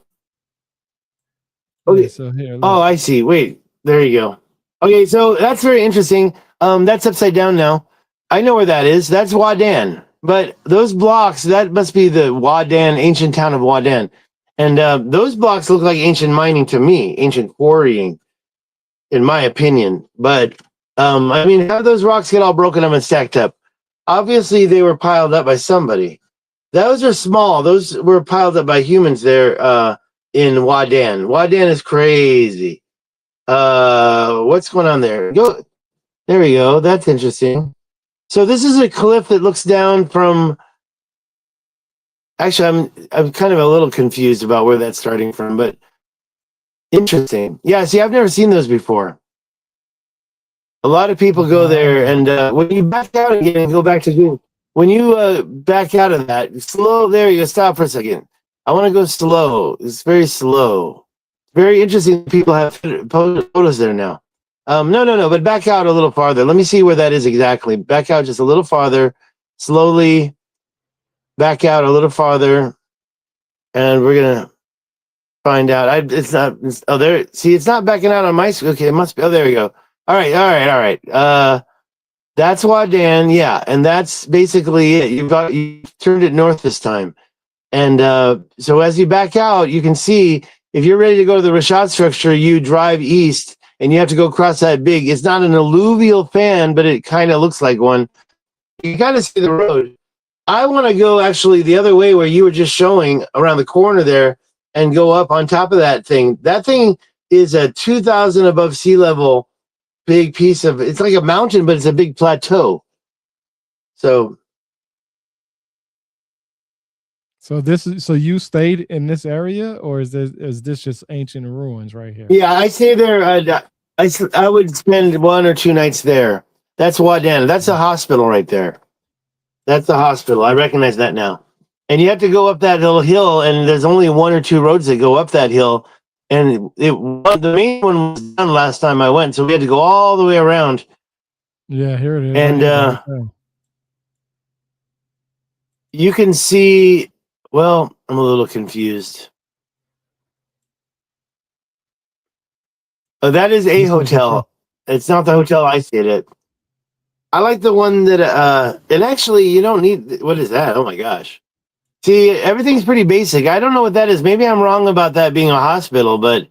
yeah. Okay. So here, Oh, look. I see. Wait, there you go. Okay, so that's very interesting. That's upside down now. I know where that is. That's Wadan. But those blocks, that must be the Wadan, ancient town of Wadan. And those blocks look like ancient mining to me, ancient quarrying. in my opinion. But I mean, how did those rocks get all broken up and stacked up? Obviously, they were piled up by somebody. Those are small. Those were piled up by humans there in Wadan. Wadan is crazy. What's going on there? Go. There we go. That's interesting. So this is a cliff that looks down from. Actually, I'm kind of a little confused about where that's starting from, but interesting. Yeah. See, I've never seen those before. A lot of people go there, and when you back out again and go back to Google, when you back out of that, slow there, you stop for a second. I want to go slow. It's very slow. Very interesting. People have photos there now. No, but back out a little farther. Let me see where that is exactly. Back out just a little farther, slowly. Back out a little farther, and we're gonna find out. It's not. Oh, there. See, it's not backing out on my screen. Okay, it must be. Oh, there we go. All right. That's Wadan, yeah, and that's basically it. You turned it north this time, and so as you back out, you can see if you're ready to go to the Rashad structure, you drive east, and you have to go across that big. It's not an alluvial fan, but it kind of looks like one. You kind of see the road. I want to go actually the other way where you were just showing around the corner there, and go up on top of that thing. That thing is a 2,000 above sea level. Big piece of it's like a mountain, but it's a big plateau. So you stayed in this area, or is this just ancient ruins right here? yeah, I stay there. I would spend 1 or 2 nights there. That's Wadan. That's a hospital right there. That's the hospital. I recognize that now. And you have to go up that little hill, and there's only 1 or 2 roads that go up that hill. And the main one was done last time I went, so we had to go all the way around. Yeah, here it is. And you can see. Well, I'm a little confused. Oh, that is a hotel. It's not the hotel I stayed at. I like the one that. And actually, you don't need. What is that? Oh my gosh. See, everything's pretty basic. I don't know what that is. Maybe I'm wrong about that being a hospital, but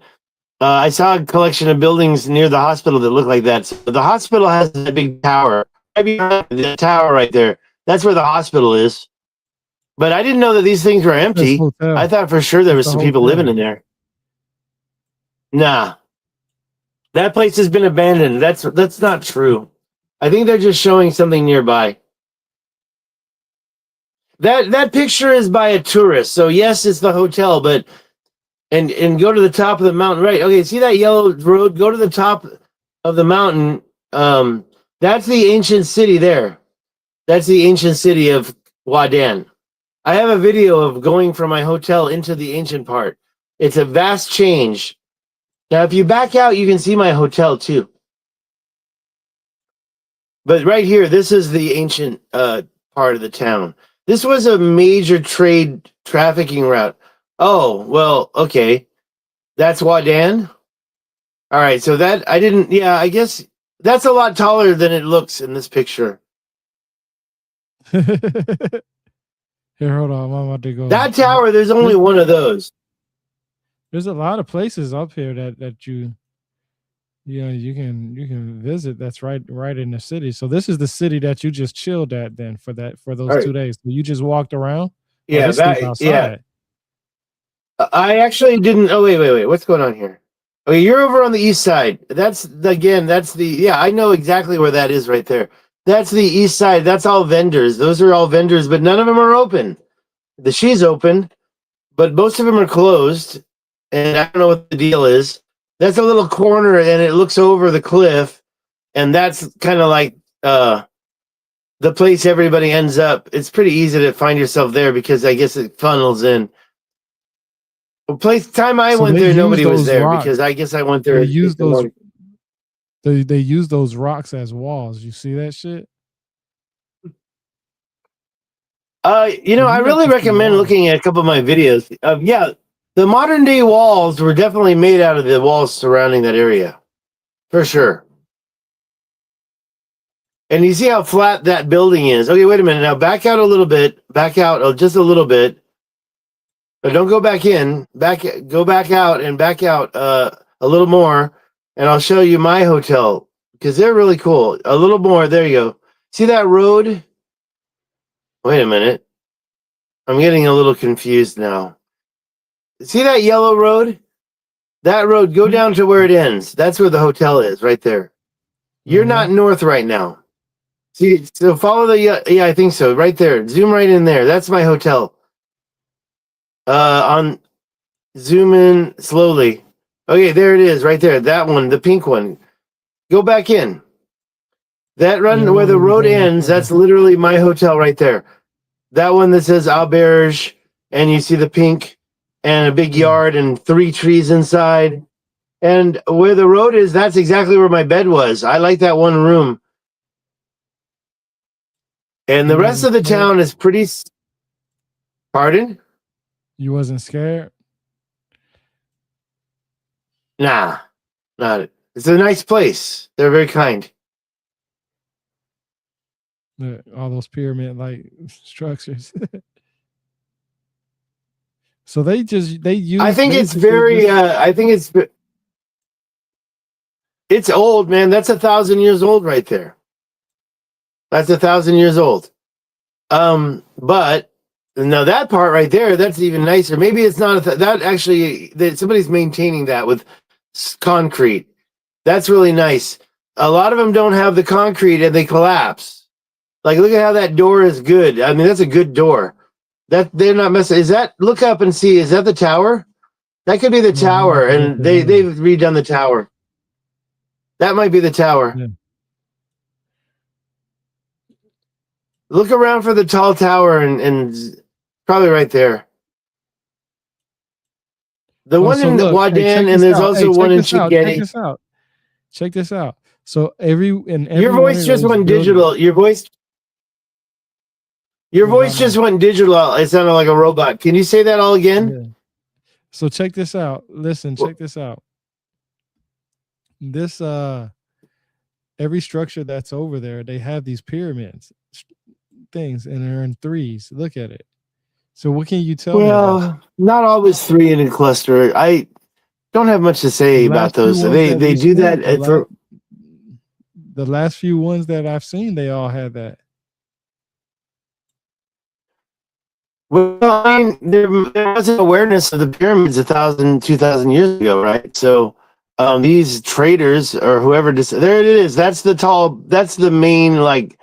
I saw a collection of buildings near the hospital that look like that. So the hospital has a big tower. Right behind the tower right there. That's where the hospital is. But I didn't know that these things were empty. I thought for sure there was some people living in there. Nah. That place has been abandoned. That's not true. I think they're just showing something nearby. That picture is by a tourist. So yes, it's the hotel, but and go to the top of the mountain. Right. Okay, see that yellow road? Go to the top of the mountain. That's the ancient city there. That's the ancient city of Wadan. I have a video of going from my hotel into the ancient part. It's a vast change. Now, if you back out, you can see my hotel too. But right here, this is the ancient part of the town. This was a major trade trafficking route. Oh, well, okay. That's Wadan? All right, so that, I didn't, yeah, I guess that's a lot taller than it looks in this picture. Here, hold on. I'm about to go. That tower, there's only one of those. There's a lot of places up here that you can visit. That's right in the city. So this is the city that you just chilled at then for those right. 2 days. So you just walked around. Yeah, yeah. I actually didn't. Oh wait. What's going on here? Okay, you're over on the east side. That's yeah. I know exactly where that is right there. That's the east side. That's all vendors. Those are all vendors, but none of them are open. The She's open, but most of them are closed. And I don't know what the deal is. That's a little corner, and it looks over the cliff, and that's kind of like the place everybody ends up. It's pretty easy to find yourself there because I guess it funnels in. Time I went there, nobody was there rocks. Because I guess I went there. They use those rocks as walls. You see that shit? I really recommend looking at a couple of my videos. Yeah. The modern day walls were definitely made out of the walls surrounding that area. For sure. And you see how flat that building is. Okay, wait a minute. Now back out a little bit. Back out just a little bit. But don't go back in. Go back out and back out a little more. and I'll show you my hotel because they're really cool. A little more. There you go. See that road? Wait a minute. I'm getting a little confused now. See that yellow road? That road, go down to where it ends. That's where the hotel is, right there. You're not north right now. See, so follow the, yeah, I think so. Right there. Zoom right in there. That's my hotel. On zoom in slowly. Okay, there it is, right there. That one, the pink one. Go back in. That run Yeah, where the one road going ends, further. that's literally my hotel right there. That one that says Auberge, and you see the pink and a big yard and 3 trees inside. And where the road is, that's exactly where my bed was. I like that one room. And the You rest wasn't of the scared? town is pretty. Pardon? You wasn't scared? Nah, not. It's a nice place. They're very kind. All those pyramid like structures. So they use I think it's basically very. just I think it's old, man. That's 1,000 years old right there. That's 1,000 years old. But now that part right there, that's even nicer. Maybe it's not that actually. Somebody's maintaining that with concrete. That's really nice. A lot of them don't have the concrete and they collapse. Like, look at how that door is good. I mean, that's a good door. That they're not messing. Is that? Look up and see. Is that the tower? That could be the no, I'm tower, about to look and it they've up. redone the tower. That might be the tower. Yeah. Look around for the tall tower, and probably right there. The Oh, one so in look, hey, check Wadan, and this there's out. Hey, also check one in this out. Check Chigeti. this out. Check this out. So in Your every one voice of just those went buildings. digital. Your voice What about just now? went digital. It sounded like a robot. Can you say that all again? Yeah. So check this out. Listen, check this out. This every structure that's over there, they have these pyramids things and they're in threes. Look at it. So what can you tell me about Well, not always 3 in a cluster. I don't have much to the say about last few those. ones that They we've do seen? that for. The last few ones that I've seen, they all had that. Well, I mean, there was an awareness of the pyramids 1,000, 2,000 years ago, right? So these traders or whoever, there it is. That's the main like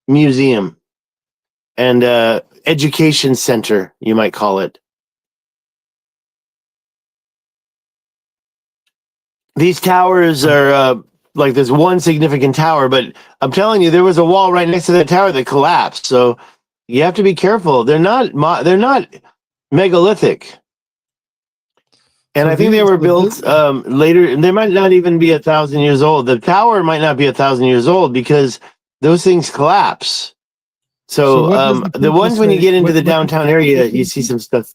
museum and education center, you might call it. These towers are like there's one significant tower, but I'm telling you, there was a wall right next to that tower that collapsed. So you have to be careful. They're not megalithic. And So I think they these were so built later. And they might not even be 1,000 years old. The tower might not be 1,000 years old because those things collapse. so So what does the the people ones when you say? get into the downtown area, you see some stuff.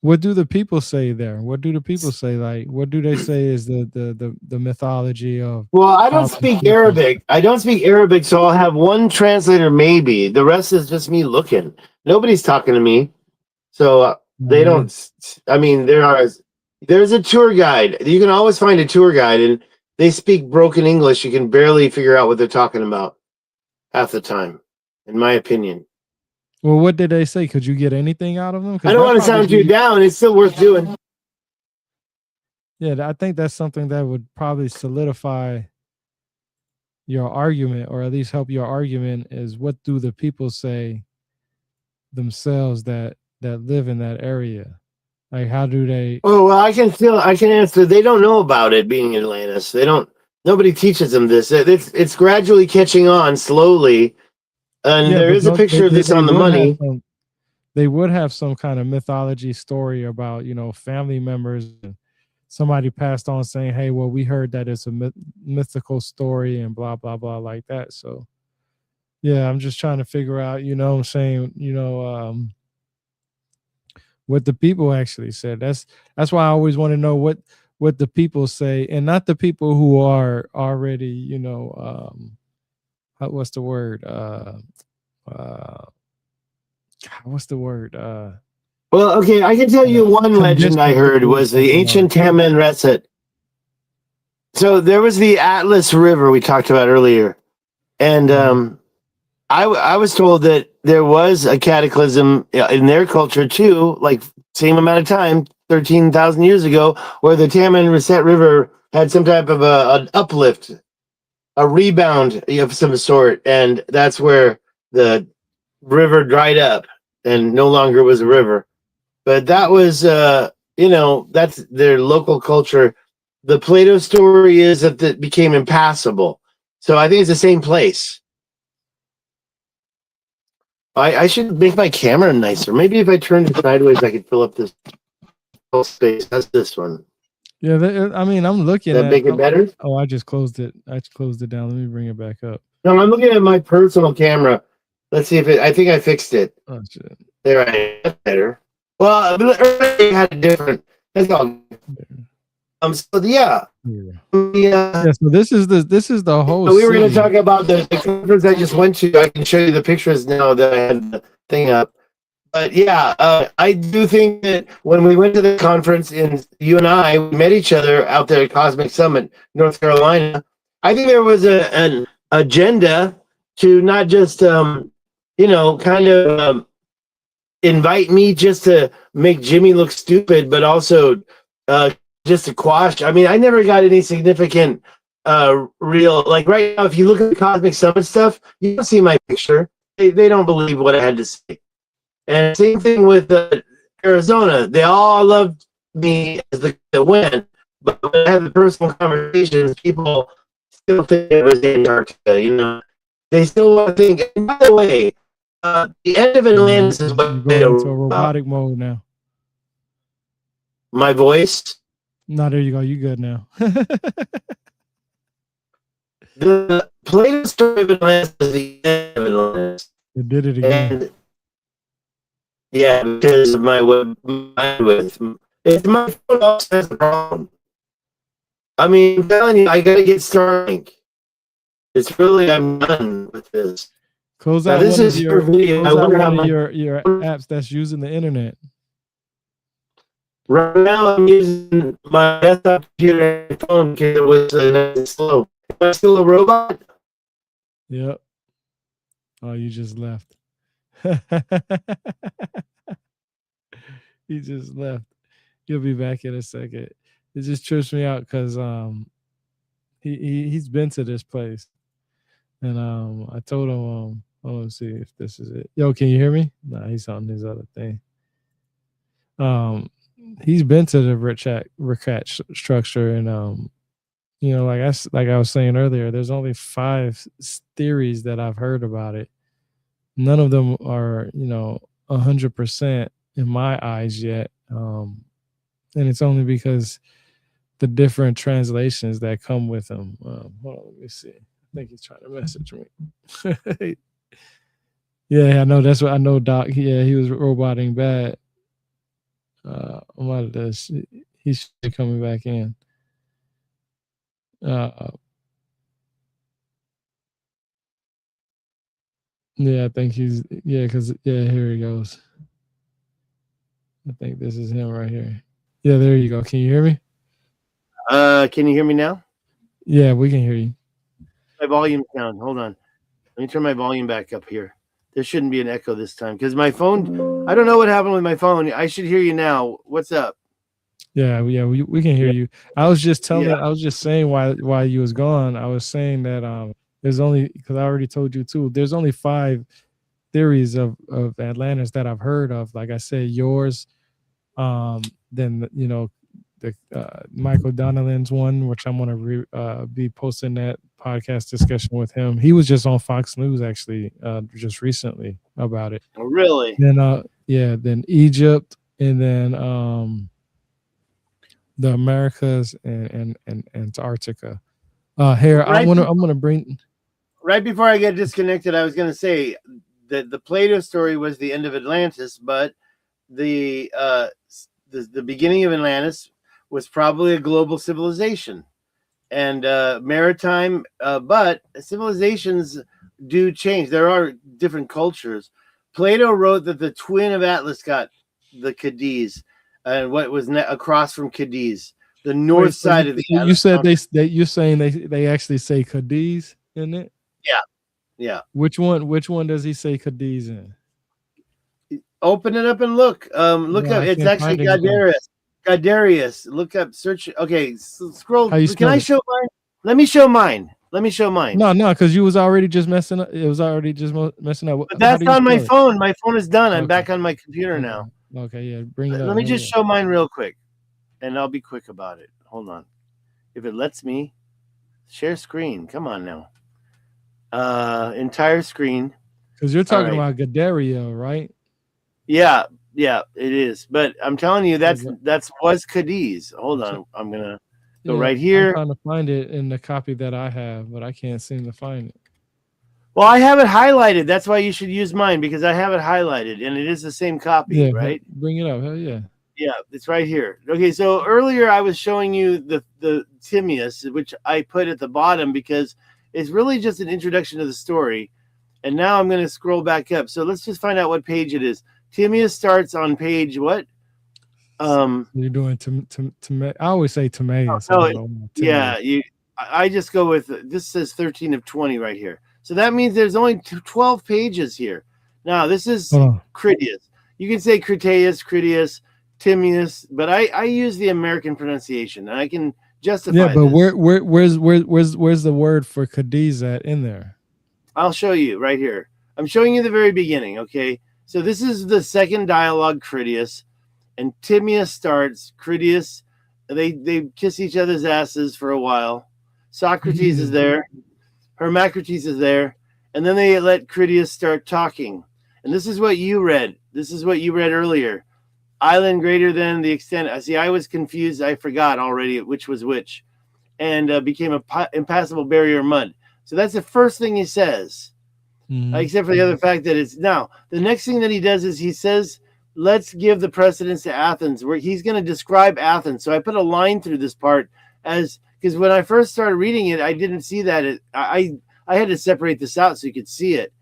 What do the people say there? What do the people say? Like, what do they say is the mythology of Well, I don't how these speak structures? Arabic. I don't speak Arabic, so I'll have one translator maybe. The rest is just me looking. Nobody's talking to me. So Oh, they really? don't. I mean, there's a tour guide. You can always find a tour guide, and they speak broken English. You can barely figure out what they're talking about half the time, in my opinion. Well, what did they say? Could you get anything out of them? I Because don't that want to probably sound too be down. It's still worth doing. yeah. I think that's something that would probably solidify your argument, or at least help your argument. Is what do the people say themselves that live in that area? Like, how do they? Oh well, I can answer. They don't know about it being in Atlantis. They don't. Nobody teaches them this. It's gradually catching on slowly, and Yeah, there but is a don't picture of this they on the would have money. some they would have some kind of mythology story about family members and somebody passed on saying, hey, well, we heard that it's a mythical story and blah blah blah like that. So yeah, I'm just trying to figure out, what I'm saying, what the people actually said. That's why I always want to know what the people say, and not the people who are already, what's the word, uh what's the word, Well, okay, I can tell you one legend I conditioned to heard believe was the something else. ancient Taman Reset. So there was the Atlas River we talked about earlier, and Mhm. I was told that there was a cataclysm in their culture too, like same amount of time, 13,000 years ago, where the Taman Reset River had some type of an uplift, a rebound of some sort, and that's where the river dried up and no longer was a river. But that was, that's their local culture. The Plato story is that it became impassable. So I think it's the same place. I should make my camera nicer. Maybe if I turned it sideways, I could fill up this whole space. That's this one. Yeah, I mean, I'm looking That at. make it better? Oh, I just closed it. I just closed it down. Let me bring it back up. No, I'm looking at my personal camera. Let's see if it. I think I fixed it. Oh shit. There I am. That's better. Well, earlier had a different. That's all. So yeah, Yeah. yeah. Yeah. So this is the whole We were going to city. talk about the conference I just went to. I can show you the pictures now that I had the thing up. But yeah, I do think that when we went to the conference and you and I met each other out there at Cosmic Summit, North Carolina, I think there was an agenda to not just, kind of invite me just to make Jimmy look stupid, but also just to quash. I mean, I never got any significant real, like right now, if you look at the Cosmic Summit stuff, you don't see my picture. They don't believe what I had to say. And same thing with Arizona. They all loved me as the that went, but when I have the personal conversations, people still think it was Antarctica. They still want to think. And by the way, the end of Atlantis is You're what they going into a wrote about. robotic mode now. My voice. No, there you go. You good now. The Plato story of Atlantis is the end of Atlantis, It did it again. and yeah, because of my bandwidth. It's my phone also has a problem. I mean, I'm telling you, I gotta get Starlink. It's really, I'm done with this. Close Now, out this one of is your your video. I close out wonder how one of much. your apps that's using the internet. Right now, I'm using my desktop computer and phone because it was nice and slow. Am I still a robot? Yep. Oh, you just left. He just left. He'll be back in a second. It just trips me out because he's been to this place, and I told him let's see if this is it. Yo, can you hear me? Nah, he's on his other thing. Um, he's been to the Ricat structure, and like I was saying earlier, there's only five theories that I've heard about it. None of them are 100% in my eyes yet, and it's only because the different translations that come with them. Hold on, let me see. I think he's trying to message me. Yeah, I know. That's what I know, Doc. Yeah, he was roboting bad. I'm out of this. He's coming back in. Uh, yeah, I think he's because here he goes. I think this is him right here. Yeah, there you go. Can you hear me? Can you hear me now? Yeah, we can hear you. My volume's down. Hold on. Let me turn my volume back up here. There shouldn't be an echo this time because my phone. I don't know what happened with my phone. I should hear you now. What's up? Yeah, we can hear you. I was just Yeah. I was just saying why you was gone. I was saying that there's only because I already told you too. There's only five theories of Atlantis that I've heard of. Like I said, yours, then the Michael Donnellan's one, which I'm gonna be posting that podcast discussion with him. He was just on Fox News actually just recently about it. Oh, really? Then then Egypt, and then the Americas and Antarctica. Here Right. I'm gonna bring. Right before I get disconnected, I was going to say that the Plato story was the end of Atlantis, but the beginning of Atlantis was probably a global civilization and maritime, but civilizations do change. There are different cultures. Plato wrote that the twin of Atlas got the Cadiz, and what was across from Cadiz the Wait, north so you, side of the you Atlas said Mountain. you're saying they actually say Cadiz in it? Yeah, yeah. Which one does he say Cadiz in? Open it up and look. Look No, up. I It's can't actually find anything. Gadarius. Gadarius. Look up. Search. Okay, How scroll. you Can spell I it? show mine? Let me show mine. Let me show mine. No, no, because you was already just messing up. It was already just messing up. But How that's do you on my spell it? phone. My phone is done. I'm Okay, back on my computer okay, now. okay. Yeah, bring it Let up. me Bring just it up. show mine real quick, and I'll be quick about it. Hold on. If it lets me share screen. Come on now. Entire screen. Because you're All talking right. about Gadario, right? Yeah, yeah, it is. But I'm telling you, Yeah, that's was Cadiz. Hold I'm try- on. I'm gonna go yeah, right I'm here. trying to find it in the copy that I have, but I can't seem to find it. Well, I have it highlighted. That's why you should use mine because I have it highlighted and it is the same copy, Yeah, right? bring it up. Hell yeah. Yeah, it's right here. Okay, so earlier I was showing you the Timaeus, which I put at the bottom because it's really just an introduction to the story. And now I'm going to scroll back up. So let's just find out what page it is. Timaeus starts on page what? You're doing I always say Timaeus. I No, don't know. yeah, Timaeus. I just go with this says 13 of 20 right here. So that means there's only 12 pages here. Now, this is Hold on. Critias. You can say Critias, Critias, Timaeus, but I use the American pronunciation and I can Yeah, justify but this. where's the word for Cadiz at in there? I'll show you right here. I'm showing you the very beginning, okay? So this is the second dialogue, Critias, and Timaeus starts. Critias, they kiss each other's asses for a while. Socrates is there. Hermocrates is there. And then they let Critias start talking. And this is what you read. This is what you read earlier. Island greater than the extent. See, I was confused. I forgot already which was which. And became a impassable barrier of mud. So that's the first thing he says. Except for the other fact that it's now. The next thing that he does is he says, let's give the precedence to Athens, where he's going to describe Athens. So I put a line through this part as because when I first started reading it, I didn't see that. I had to separate this out so you could see it.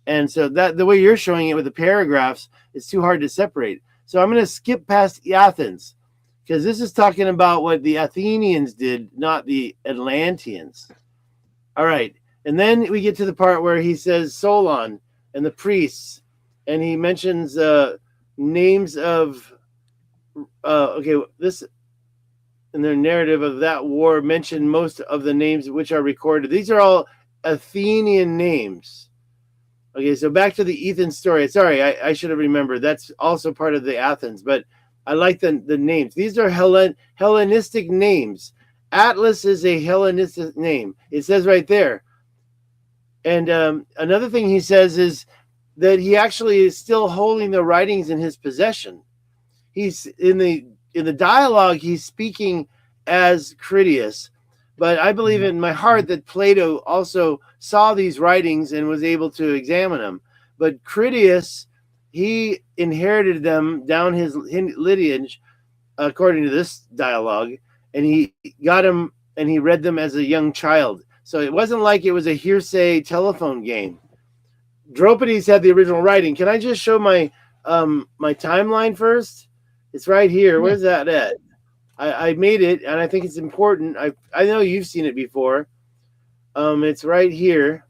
And so that the way you're showing it with the paragraphs, it's too hard to separate. So I'm going to skip past Athens because this is talking about what the Athenians did, not the Atlanteans. All right. And then we get to the part where he says Solon and the priests, and he mentions names of this in their narrative of that war mentioned most of the names which are recorded. These are all Athenian names. Okay, so back to the Ethan story. Sorry, I should have remembered. That's also part of the Athens, but I like the names. These are Hellenistic names. Atlas is a Hellenistic name. It says right there. And another thing he says is that he actually is still holding the writings in his possession. He's in the dialogue, he's speaking as Critias, but I believe in my heart that Plato also saw these writings and was able to examine them. But Critias, he inherited them down his lineage, according to this dialogue, and he got them and he read them as a young child. So it wasn't like it was a hearsay telephone game. Dropides had the original writing. Can I just show my my timeline first? It's right here. Where's that at? I made it, and I think it's important. I know you've seen it before. It's right here.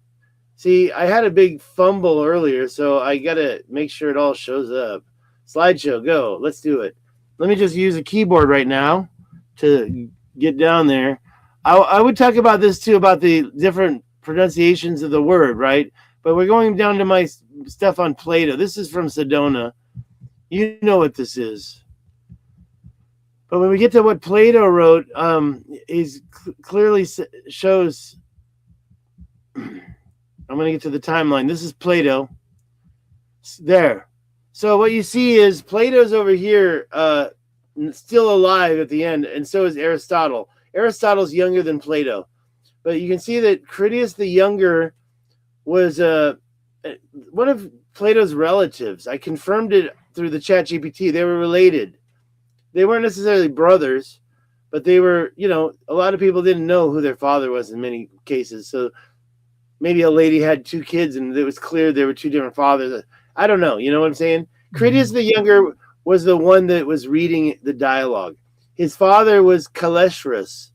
See, I had a big fumble earlier, so I gotta make sure it all shows up. Slideshow, go. Let's do it. Let me just use a keyboard right now to get down there. I would talk about this too, about the different pronunciations of the word, right? But we're going down to my stuff on Plato. This is from Sedona. You know what this is. But when we get to what Plato wrote, he clearly shows. I'm going to get to the timeline. This is Plato. There. So what you see is Plato's over here, still alive at the end, and so is Aristotle. Aristotle's younger than Plato. But you can see that Critias the Younger was one of Plato's relatives. I confirmed it through the ChatGPT. They were related. They weren't necessarily brothers, but they were, a lot of people didn't know who their father was in many cases. So maybe a lady had two kids and it was clear there were two different fathers. I don't know. You know what I'm saying? Critias the Younger was the one that was reading the dialogue. His father was Kaleshras.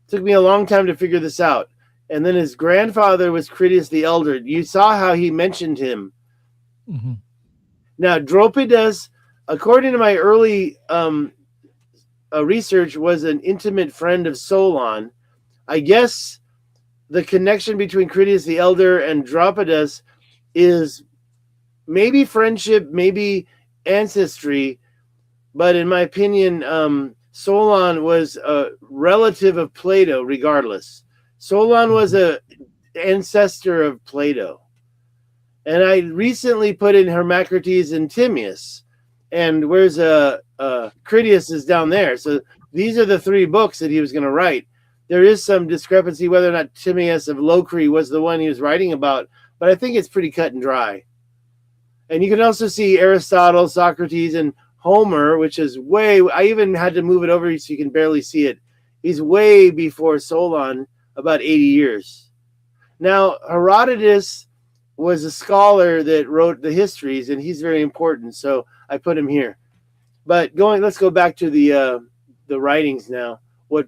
Took me a long time to figure this out. And then his grandfather was Critias the Elder. You saw how he mentioned him. Hmm. Now, Dropidas, according to my early research, was an intimate friend of Solon. I guess the connection between Critias the Elder and Dropidas is maybe friendship, maybe ancestry, but in my opinion, Solon was a relative of Plato regardless. Solon was a ancestor of Plato. And I recently put in Hermocrates and Timaeus. And where's Critias is down there. So these are the three books that he was going to write. There is some discrepancy whether or not Timaeus of Locri was the one he was writing about, but I think it's pretty cut and dry. And you can also see Aristotle, Socrates, and Homer, which is I even had to move it over so you can barely see it. He's way before Solon, about 80 years. Now, Herodotus was a scholar that wrote the histories, and he's very important, so I put him here. But let's go back to the writings now. What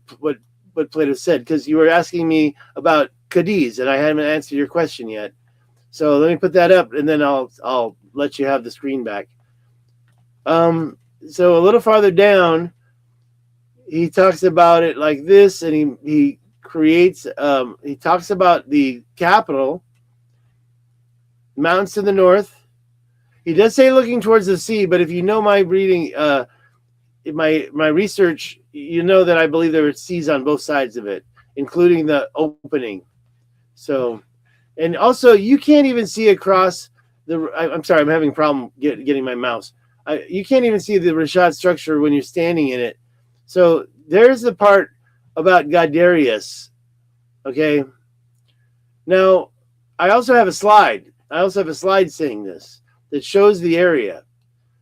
Plato said, because you were asking me about Cadiz, and I haven't answered your question yet. So let me put that up, and then I'll let you have the screen back. So a little farther down, he talks about it like this, and he creates. He talks about the capital, mountains to the north. He does say looking towards the sea, but if you know my reading, my research, you know that I believe there were seas on both sides of it, including the opening. So, and also you can't even see across the. I'm sorry, I'm having a problem getting my mouse. You can't even see the Rashad structure when you're standing in it. So there's the part about Gadarius. Okay. Now, I also have a slide. Saying this that shows the area.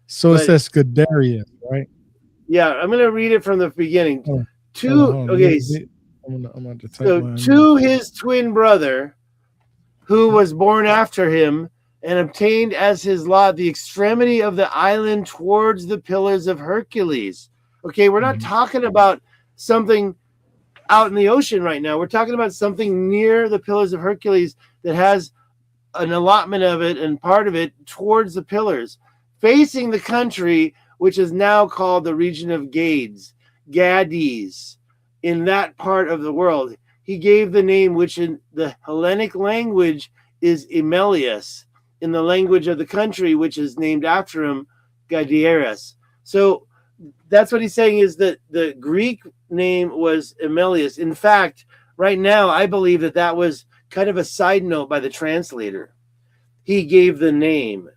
So it says Scuderius, right? Yeah, I'm going to read it from the beginning. I'm going to type to his twin brother, who was born after him, and obtained as his lot the extremity of the island towards the Pillars of Hercules. Okay, we're not talking about something out in the ocean right now. We're talking about something near the Pillars of Hercules that has an allotment of it and part of it towards the pillars, facing the country, which is now called the region of Gades, in that part of the world. He gave the name, which in the Hellenic language is Emelius, in the language of the country, which is named after him, Gadieres. So that's what he's saying, is that the Greek name was Emelius. In fact, right now, I believe that was kind of a side note by the translator. He gave the name.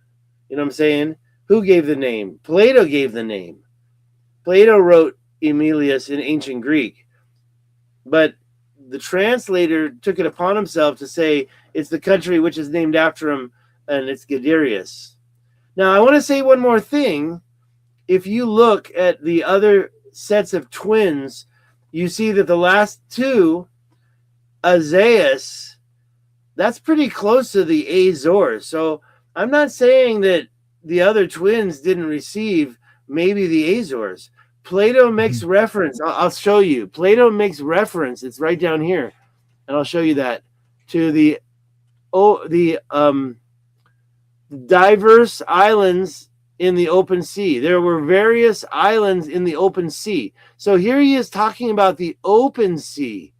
You know what I'm saying? Who gave the name? Plato gave the name. Plato wrote Emelius in ancient Greek. But the translator took it upon himself to say it's the country which is named after him, and it's Gadarius. Now, I want to say one more thing. If you look at the other sets of twins, you see that the last two, Azaeus, that's pretty close to the Azores. So I'm not saying that the other twins didn't receive maybe the Azores. Plato makes reference. I'll show you. Plato makes reference. It's right down here, and I'll show you that, to the diverse islands in the open sea. There were various islands in the open sea. So here he is talking about the open sea.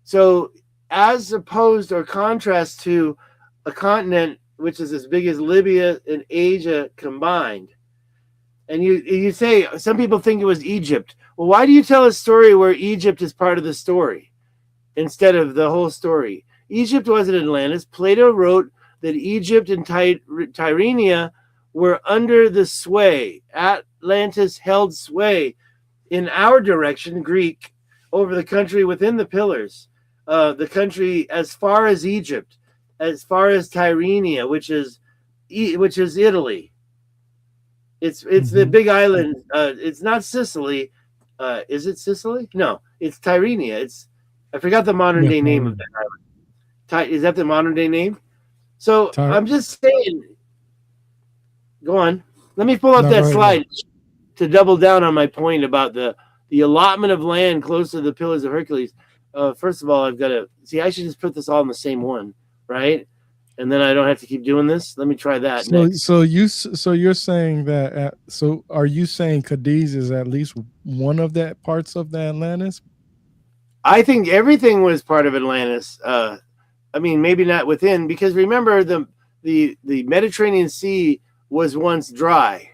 So as opposed or contrast to a continent which is as big as Libya and Asia combined. And you say, some people think it was Egypt. Well, why do you tell a story where Egypt is part of the story instead of the whole story? Egypt wasn't Atlantis. Plato wrote that Egypt and Tyrrhenia were under the sway. Atlantis held sway in our direction, Greek, over the country within the pillars. The country as far as Egypt, as far as Tyrrhenia, which is Italy. It's the big island. It's not Sicily. Is it Sicily? No, it's Tyrrhenia. I forgot the modern day name of that island. Is that the modern day name? So I'm just saying. Go on. Let me pull up that slide. to double down on my point about the allotment of land close to the Pillars of Hercules. First of all, I've got to see. I should just put this all in the same one, right? And then I don't have to keep doing this. Let me try that next. So you're saying that so are you saying Cadiz is at least one of that parts of the Atlantis? I think everything was part of Atlantis. I mean, maybe not within, because remember the Mediterranean Sea was once dry,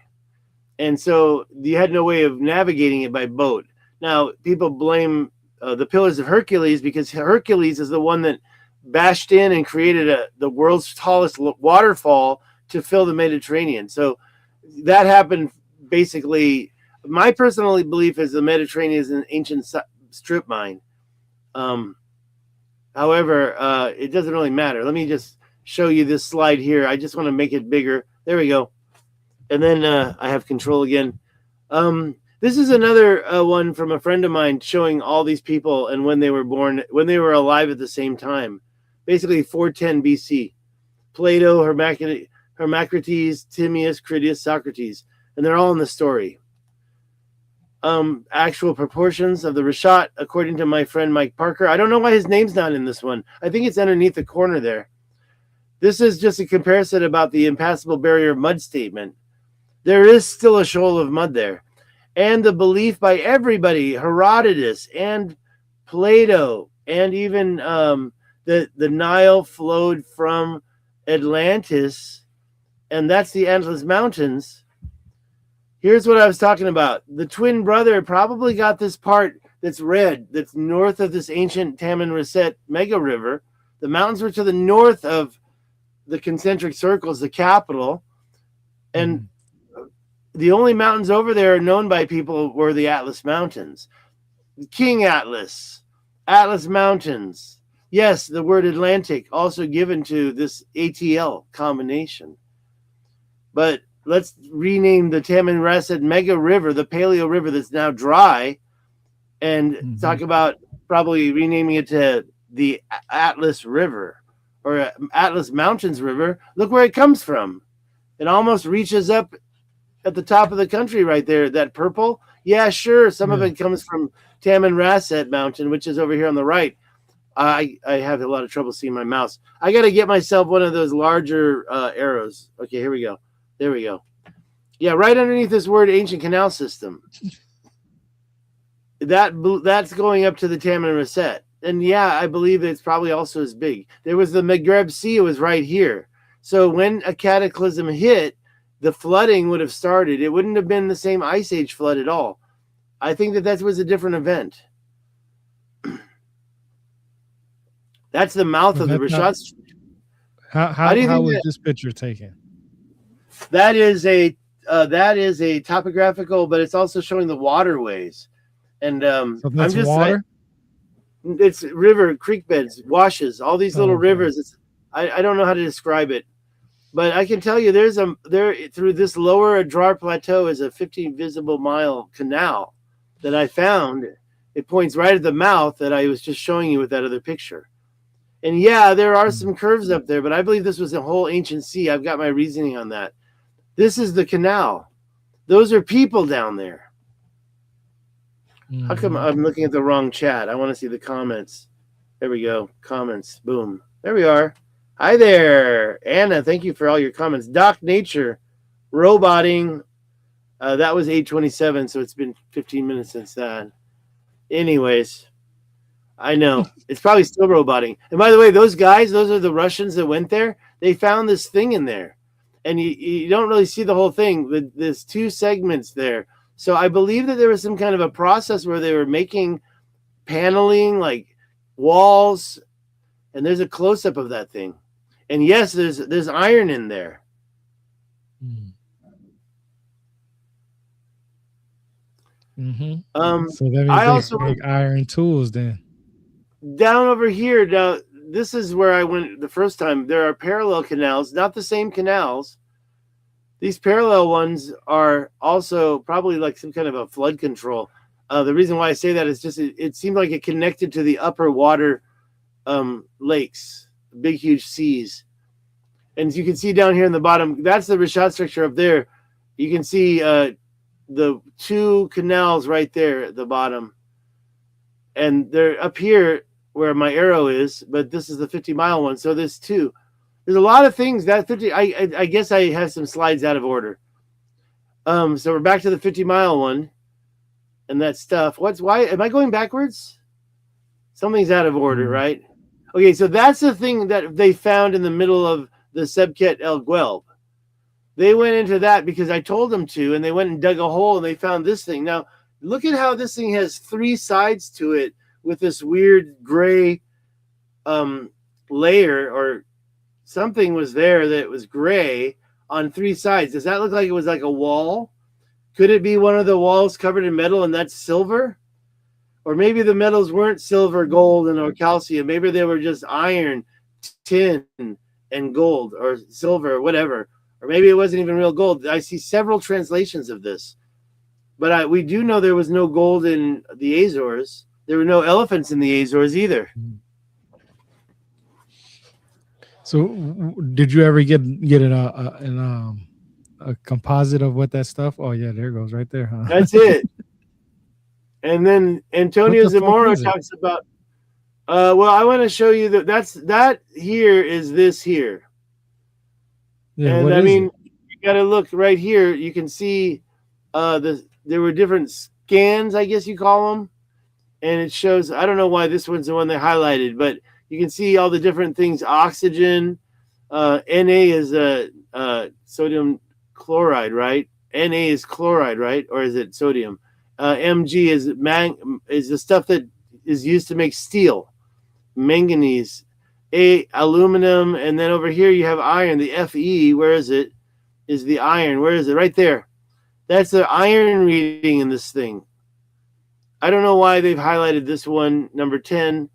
and so you had no way of navigating it by boat. Now people blame the Pillars of Hercules because Hercules is the one that bashed in and created the world's tallest waterfall to fill the Mediterranean. So that happened basically. My personal belief is the Mediterranean is an ancient strip mine. However, it doesn't really matter. Let me just show you this slide here. I just want to make it bigger. There we go. And then I have control again. This is another one from a friend of mine showing all these people and when they were born, when they were alive at the same time. Basically 410 BC. Plato, Hermocrates, Timaeus, Critias, Socrates. And they're all in the story. Actual proportions of the Rishat, according to my friend Mike Parker. I don't know why his name's not in this one. I think it's underneath the corner there. This is just a comparison about the impassable barrier of mud statement. There is still a shoal of mud there. And the belief by everybody, Herodotus and Plato, and even the Nile flowed from Atlantis, and that's the Atlas Mountains. Here's what I was talking about. The twin brother probably got this part that's red, that's north of this ancient Tamanrasset mega river. The mountains were to the north of the concentric circles, the capital. And the only mountains over there known by people were the Atlas Mountains. King Atlas, Atlas Mountains. Yes, the word Atlantic also given to this ATL combination. But let's rename the Tamanrasset mega river, the Paleo River that's now dry, and talk about probably renaming it to the Atlas River or Atlas Mountains River. Look where it comes from. It almost reaches up at the top of the country right there, that purple. Yeah, sure. Some of it comes from Tamanrasset Mountain, which is over here on the right. I have a lot of trouble seeing my mouse. I got to get myself one of those larger arrows. Okay, here we go. There we go. Yeah, right underneath this word ancient canal system. That's going up to the Tamanrasset. And yeah, I believe it's probably also as big. There was the Maghreb Sea, it was right here. So when a cataclysm hit, the flooding would have started. It wouldn't have been the same ice age flood at all. I think that was a different event. That's the mouth of the Rashad. How do you think was this picture taken? That is a topographical, but it's also showing the waterways. And so that's water? It's river, creek beds, washes, all these little rivers. I don't know how to describe it, but I can tell you there through this lower Adrar Plateau is a 15 visible mile canal that I found. It points right at the mouth that I was just showing you with that other picture. And yeah, there are some curves up there, but I believe this was a whole ancient sea. I've got my reasoning on that. This is the canal. Those are people down there. How come I'm looking at the wrong chat? I want to see the comments. There we go. Comments. Boom. There we are. Hi there. Anna, thank you for all your comments. Doc Nature, roboting. That was 8:27, so it's been 15 minutes since that. Anyways, I know. It's probably still roboting. And by the way, those are the Russians that went there. They found this thing in there. And you don't really see the whole thing. There's two segments there. So I believe that there was some kind of a process where they were making paneling, like walls, and there's a close-up of that thing. And yes, there's iron in there. So that means also make iron tools then. Down over here, now this is where I went the first time. There are parallel canals, not the same canals. These parallel ones are also probably like some kind of a flood control. The reason why I say that is just it seemed like it connected to the upper water lakes, big, huge seas. And as you can see down here in the bottom, that's the Rishat structure up there. You can see the two canals right there at the bottom, and they're up here where my arrow is, but this is the 50-mile one. So there's two. There's a lot of things that 50. I guess I have some slides out of order. So we're back to the 50-mile one, and that stuff. Why am I going backwards? Something's out of order, right? Okay, so that's the thing that they found in the middle of the Sebket El Guelb. They went into that because I told them to, and they went and dug a hole, and they found this thing. Now, look at how this thing has three sides to it with this weird gray layer, or something was there that was gray on three sides. Does that look like it was like a wall? Could it be one of the walls covered in metal and that's silver? Or maybe the metals weren't silver, gold, or calcium. Maybe they were just iron, tin, and gold, or silver, or whatever. Or maybe it wasn't even real gold. I see several translations of this. But we do know there was no gold in the Azores. There were no elephants in the Azores either. So, did you ever get a composite of what that stuff? Oh yeah, there it goes right there, huh? That's it. And then Antonio Zamora talks about. Well, I want to show you that here is this here. Yeah, and I mean, you got to look right here. You can see there were different scans, I guess you call them, and it shows. I don't know why this one's the one they highlighted, but you can see all the different things. Oxygen, Na is sodium chloride, right? Na is chloride, right? Or is it sodium? Mg is the stuff that is used to make steel. Manganese, aluminum, and then over here you have iron. The Fe, where is it? Is the iron? Where is it? Right there. That's the iron reading in this thing. I don't know why they've highlighted this one, number 10.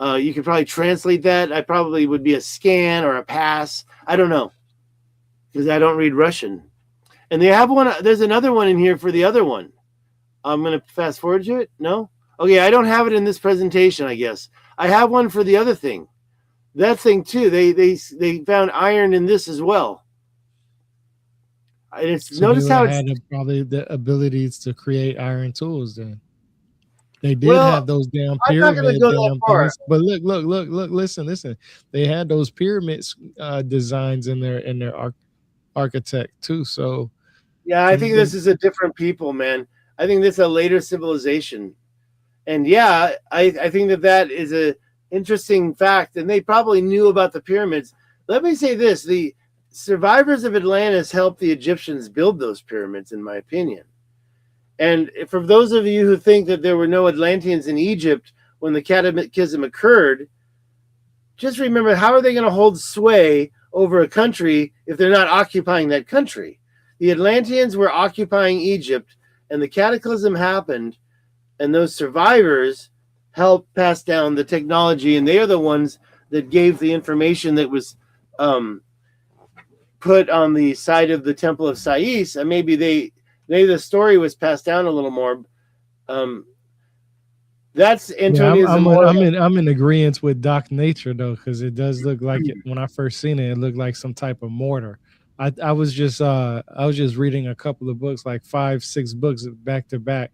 You could probably translate that. I probably would be a scan or a pass. I don't know, because I don't read Russian. And they have one. There's another one in here for the other one. I'm going to fast forward to it. No? Okay, I don't have it in this presentation, I guess. I have one for the other thing. That thing, too. They found iron in this as well. And it's, so notice how it's... had probably the abilities to create iron tools then. They did have those damn pyramid things. But look, listen. They had those pyramids designs in their architect, too. So... Yeah, I think this is a different people, man. I think this is a later civilization. And yeah, I think that is a interesting fact. And they probably knew about the pyramids. Let me say this. The survivors of Atlantis helped the Egyptians build those pyramids, in my opinion. And for those of you who think that there were no Atlanteans in Egypt when the cataclysm occurred, just remember, how are they going to hold sway over a country if they're not occupying that country? The Atlanteans were occupying Egypt, and the cataclysm happened, and those survivors helped pass down the technology, and they are the ones that gave the information that was put on the side of the Temple of Sais, and maybe the story was passed down a little more. That's Antonio. I'm in agreement with Doc Nature though, because it does look like it. When I first seen it, it looked like some type of mortar. I was just reading a couple of books, like 5-6 books back to back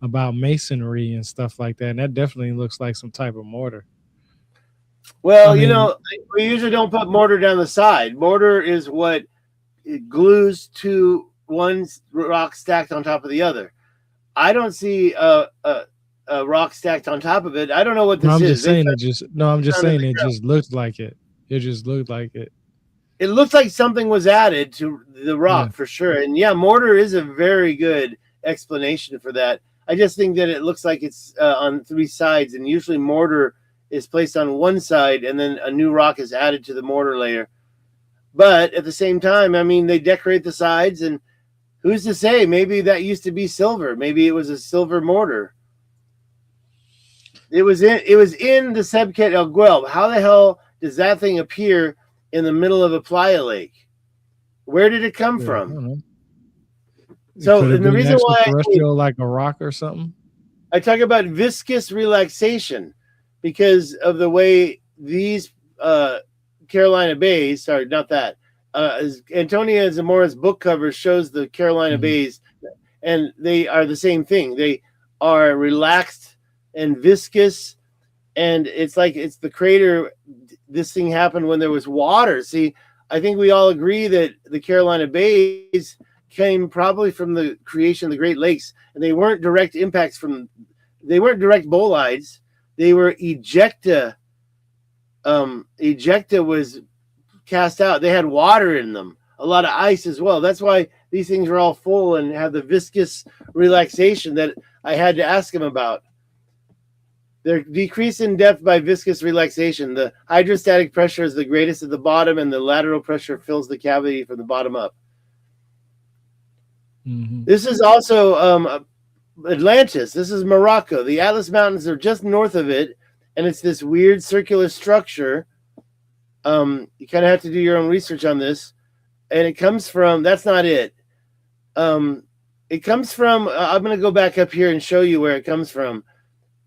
about masonry and stuff like that, and that definitely looks like some type of mortar. Well, we usually don't put mortar down the side. Mortar is what it glues to one rock stacked on top of the other. I don't see a rock stacked on top of it. I don't know what this is. I'm just saying it just looked like it. It just looked like it. It looks like something was added to the rock for sure. And yeah, mortar is a very good explanation for that. I just think that it looks like it's on 3 sides, and usually mortar is placed on one side and then a new rock is added to the mortar layer. But at the same time, I mean, they decorate the sides, and who's to say? Maybe that used to be silver. Maybe it was a silver mortar. It was in the Sebket El Guelb. How the hell does that thing appear in the middle of a playa lake? Where did it come from? So and the reason why like a rock or something. I talk about viscous relaxation because of the way these Carolina Bays, Antonio Zamora's book cover shows the Carolina Bays, and they are the same thing. They are relaxed and viscous, and it's like it's the crater. This thing happened when there was water. See, I think we all agree that the Carolina Bays came probably from the creation of the Great Lakes, and they weren't direct impacts from. They weren't direct bolides. They were ejecta. Ejecta was cast out. They had water in them, a lot of ice as well. That's why these things are all full and have the viscous relaxation that I had to ask him about. They're decreased in depth by viscous relaxation. The hydrostatic pressure is the greatest at the bottom, and the lateral pressure fills the cavity from the bottom up. Mm-hmm. This is also Atlantis. This is Morocco. The Atlas Mountains are just north of it, and it's this weird circular structure. You kind of have to do your own research on this, and it comes from. That's not it. It comes from. I'm going to go back up here and show you where it comes from.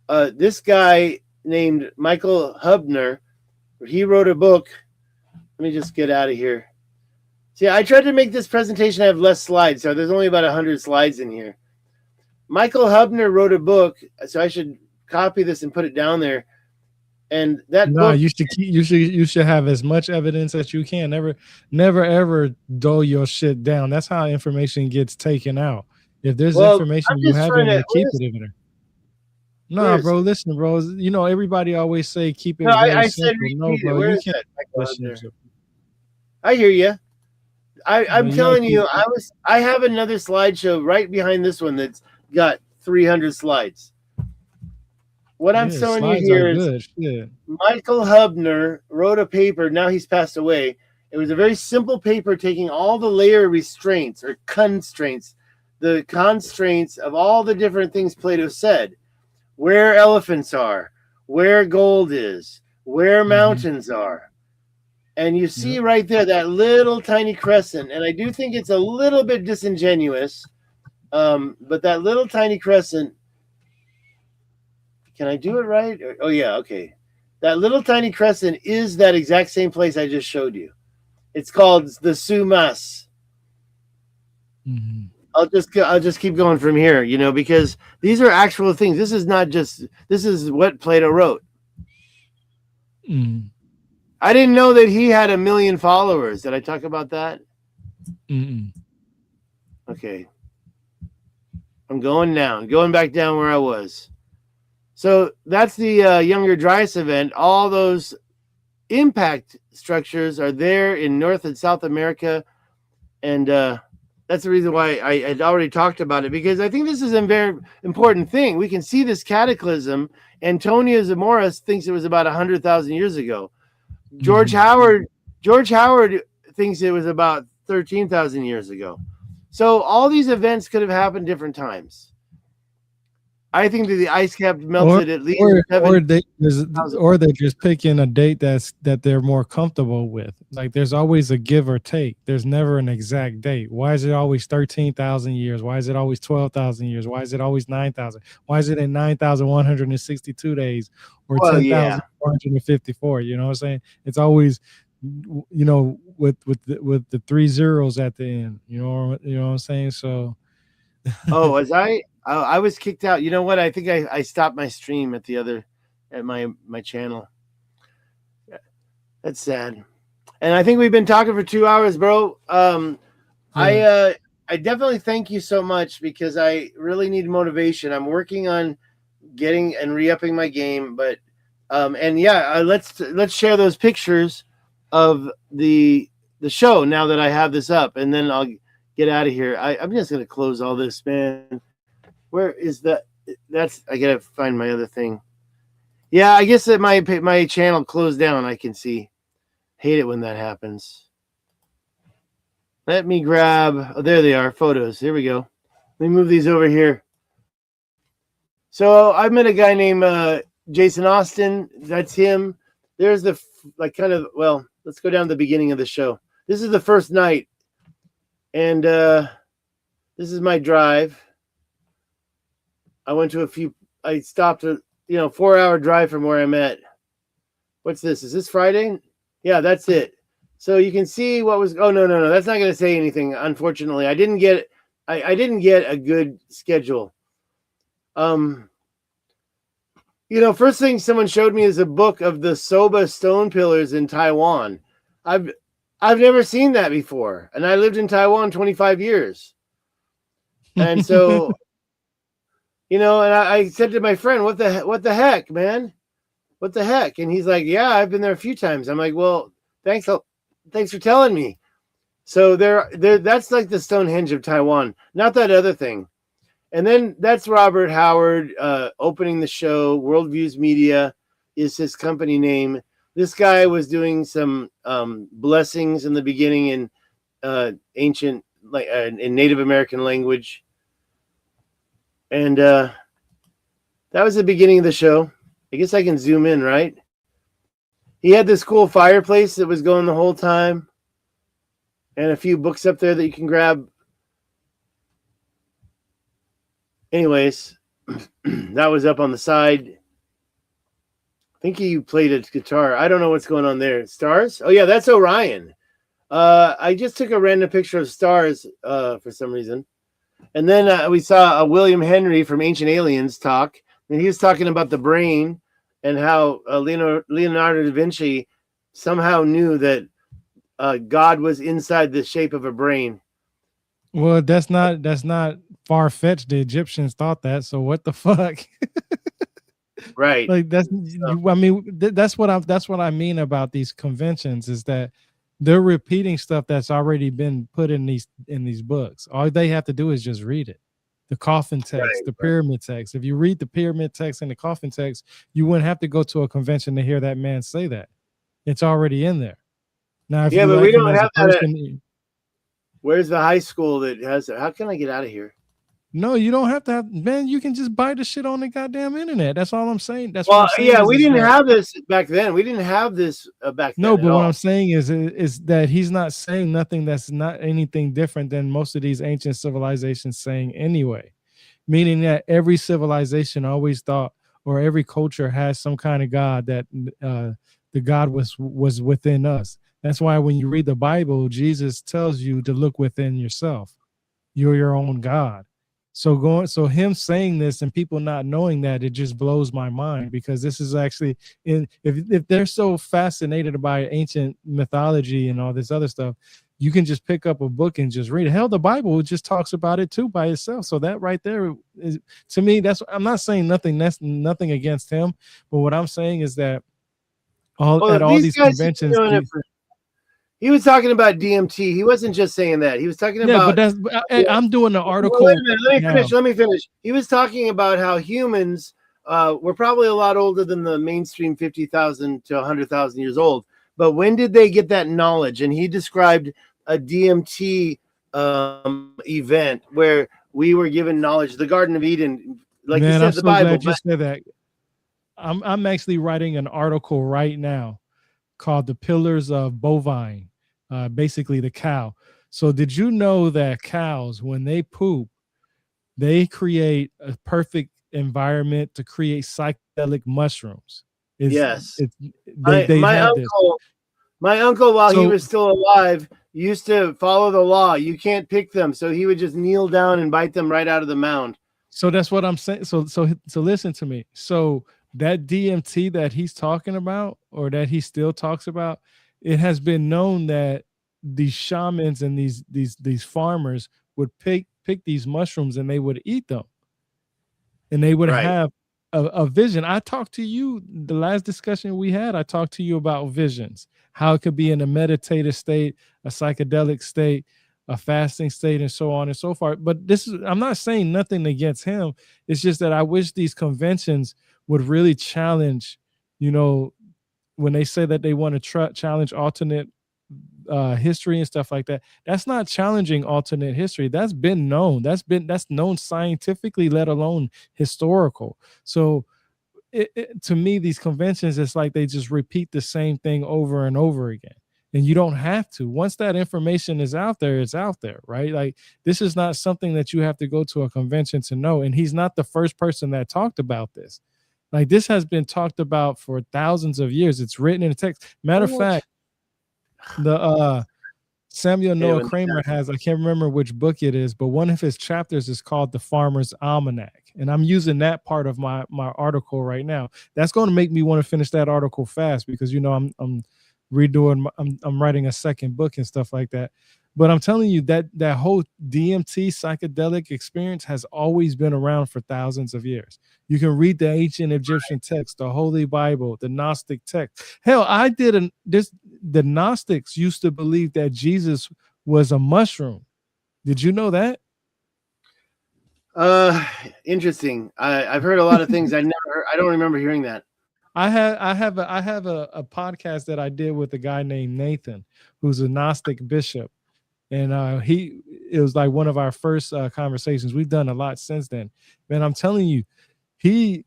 This guy named Michael Hubner, he wrote a book. Let me just get out of here. See, I tried to make this presentation have less slides, so there's only about 100 slides in here. Michael Hubner wrote a book, so I should copy this and put it down there. And that book, you should have as much evidence as you can. Never ever dull your shit down. That's how information gets taken out. If there's information you have in there, keep it in there. No, bro, listen, bro. You know, everybody always say keep it very simple. No, bro, you can't. I hear you. I'm telling you, I have another slideshow right behind this one that's got 300 slides. What I'm showing you here is Michael Hubner wrote a paper. Now he's passed away. It was a very simple paper taking all the layer restraints or constraints, the constraints of all the different things Plato said. Where elephants are, where gold is, where mountains are. And you see right there that little tiny crescent. And I do think it's a little bit disingenuous, but that little tiny crescent, can I do it right? Oh, yeah, okay. That little tiny crescent is that exact same place I just showed you. It's called the Sumas. Mm-hmm. I'll just keep going from here, you know, because these are actual things. This is not just, this is what Plato wrote. Mm. I didn't know that he had 1 million followers. Did I talk about that? Mm-mm. Okay. I'm going back down where I was. So that's the Younger Dryas event. All those impact structures are there in North and South America. And that's the reason why I had already talked about it, because I think this is a very important thing. We can see this cataclysm. Antonio Zamoras thinks it was about 100,000 years ago. George Howard thinks it was about 13,000 years ago. So all these events could have happened different times. I think that the ice cap melted at least. Or they're just picking a date that they're more comfortable with. Like there's always a give or take. There's never an exact date. Why is it always 13,000 years? Why is it always 12,000 years? Why is it always 9,000? Why is it in 9,162 days or 10,454? You know what I'm saying? It's always, you know, with the 3 zeros at the end. You know what I'm saying? So. Oh, I was kicked out. You know what? I think I stopped my stream at my channel. That's sad. And I think we've been talking for 2 hours, bro. I definitely thank you so much, because I really need motivation. I'm working on getting and re-upping my game, but let's share those pictures of the show now that I have this up, and then I'll get out of here. I'm just gonna close all this, man. Where is that? I gotta find my other thing. Yeah, I guess that my channel closed down. I can see. Hate it when that happens. Let me grab. Oh, there they are. Photos. Here we go. Let me move these over here. So I met a guy named Jason Austin. That's him. There's the let's go down to the beginning of the show. This is the first night, and this is my drive. I went to I stopped a 4-hour drive from where I'm at. What's this? Is this Friday? Yeah, that's it. So you can see what was, no. That's not going to say anything. Unfortunately, I didn't get I didn't get a good schedule. Um, first thing someone showed me is a book of the Soba stone pillars in Taiwan. I've I've never seen that before, and I lived in Taiwan 25 years. And so, and I said to my friend, what the heck, man? What the heck?" And he's like, "Yeah, I've been there a few times." I'm like, "Well, thanks for telling me." So that's like the Stonehenge of Taiwan, not that other thing. And then that's Robert Howard opening the show. Worldviews Media is his company name. This guy was doing some blessings in the beginning in ancient, like in Native American language, and that was the beginning of the show. I guess I can zoom in, right? He had this cool fireplace that was going the whole time, and a few books up there that you can grab. Anyways, that was up on the side. I think he played a guitar. I don't know what's going on there. Stars? Oh yeah, that's Orion. I just took a random picture of stars for some reason. And then we saw William Henry from Ancient Aliens talk, and he was talking about the brain and how Leonardo da Vinci somehow knew that God was inside the shape of a brain. Well, that's not far fetched. The Egyptians thought that. So what the fuck? Right. Like I mean, that's what I mean about these conventions is that they're repeating stuff that's already been put in these books. All they have to do is just read it. The coffin text, the pyramid text. If you read the pyramid text and the coffin text, you wouldn't have to go to a convention to hear that man say that. It's already in there. Now, if you but like we him don't as have a person, where's the high school that has it? How can I get out of here? no, you don't have to have, man. You can just buy the shit on the goddamn internet. That's all I'm saying. That's what Well, I'm saying. yeah, we didn't have this back then. We didn't have this back then. No, but at what all. I'm saying is that he's not saying nothing that's not anything different than most of these ancient civilizations saying anyway. Meaning that every civilization always thought, or every culture has some kind of God that the God was within us. That's why when you read the Bible, Jesus tells you to look within yourself. You're your own God. So him saying this and people not knowing that, it just blows my mind, because this is actually if they're so fascinated by ancient mythology and all this other stuff, you can just pick up a book and just read it. Hell, the Bible just talks about it too by itself. So that right there is, to me, that's, I'm not saying nothing, that's nothing against him, but what I'm saying is that all these these guys conventions, he was talking about DMT. He wasn't just saying that. He was talking about. But I'm doing the article. Wait a minute, let me finish. He was talking about how humans were probably a lot older than the mainstream 50,000 to 100,000 years old. But when did they get that knowledge? And he described a DMT event where we were given knowledge, the Garden of Eden, like you said, I'm the so Bible. glad you said that. I'm actually writing an article right now called "The Pillars of Bovine," basically the cow. So did you know that cows, when they poop, they create a perfect environment to create psychedelic mushrooms? Yes. They have this. My uncle, while he was still alive, used to follow the law. You can't pick them, so he would just kneel down and bite them right out of the mound. So that's what I'm saying. So listen to me. So that DMT that he's talking about, or that he still talks about, it has been known that these shamans and these farmers would pick these mushrooms and they would eat them, and they would have a vision. I talked to you the last discussion we had. I talked to you about visions, how it could be in a meditative state, a psychedelic state, a fasting state, and so on and so forth. But I'm not saying nothing against him. It's just that I wish these conventions would really challenge, when they say that they want to challenge alternate history and stuff like that. That's not challenging alternate history. That's been known. That's known scientifically, let alone historical. So to me, these conventions, it's like they just repeat the same thing over and over again. And you don't have to. Once that information is out there, it's out there, right? Like, this is not something that you have to go to a convention to know. And he's not the first person that talked about this. Like, this has been talked about for thousands of years. It's written in the text. Matter of fact, Samuel Noah Anyone? Kramer has, I can't remember which book it is, but one of his chapters is called The Farmer's Almanac. And I'm using that part of my article right now. That's going to make me want to finish that article fast because I'm redoing I'm writing a second book and stuff like that. But I'm telling you that whole DMT psychedelic experience has always been around for thousands of years. You can read the ancient Egyptian text, the Holy Bible, the Gnostic text. Hell, the Gnostics used to believe that Jesus was a mushroom. Did you know that? Interesting. I've heard a lot of things. I don't remember hearing that. I have a podcast that I did with a guy named Nathan, who's a Gnostic bishop, and it was like one of our first conversations. We've done a lot since then. Man, I'm telling you, he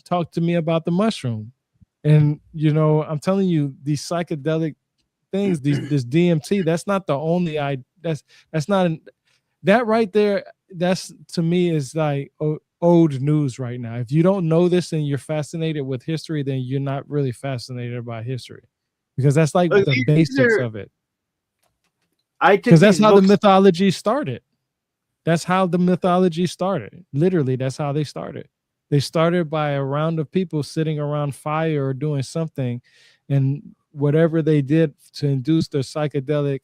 talked to me about the mushroom, and I'm telling you, these psychedelic things, this DMT, that's not the only that's not that right there. That's, to me, is like old news right now. If you don't know this and you're fascinated with history, then you're not really fascinated by history, because that's like Look, the basics of it. Because that's how the mythology started. That's how the mythology started. Literally, that's how they started. They started by a round of people sitting around fire or doing something, and whatever they did to induce their psychedelic,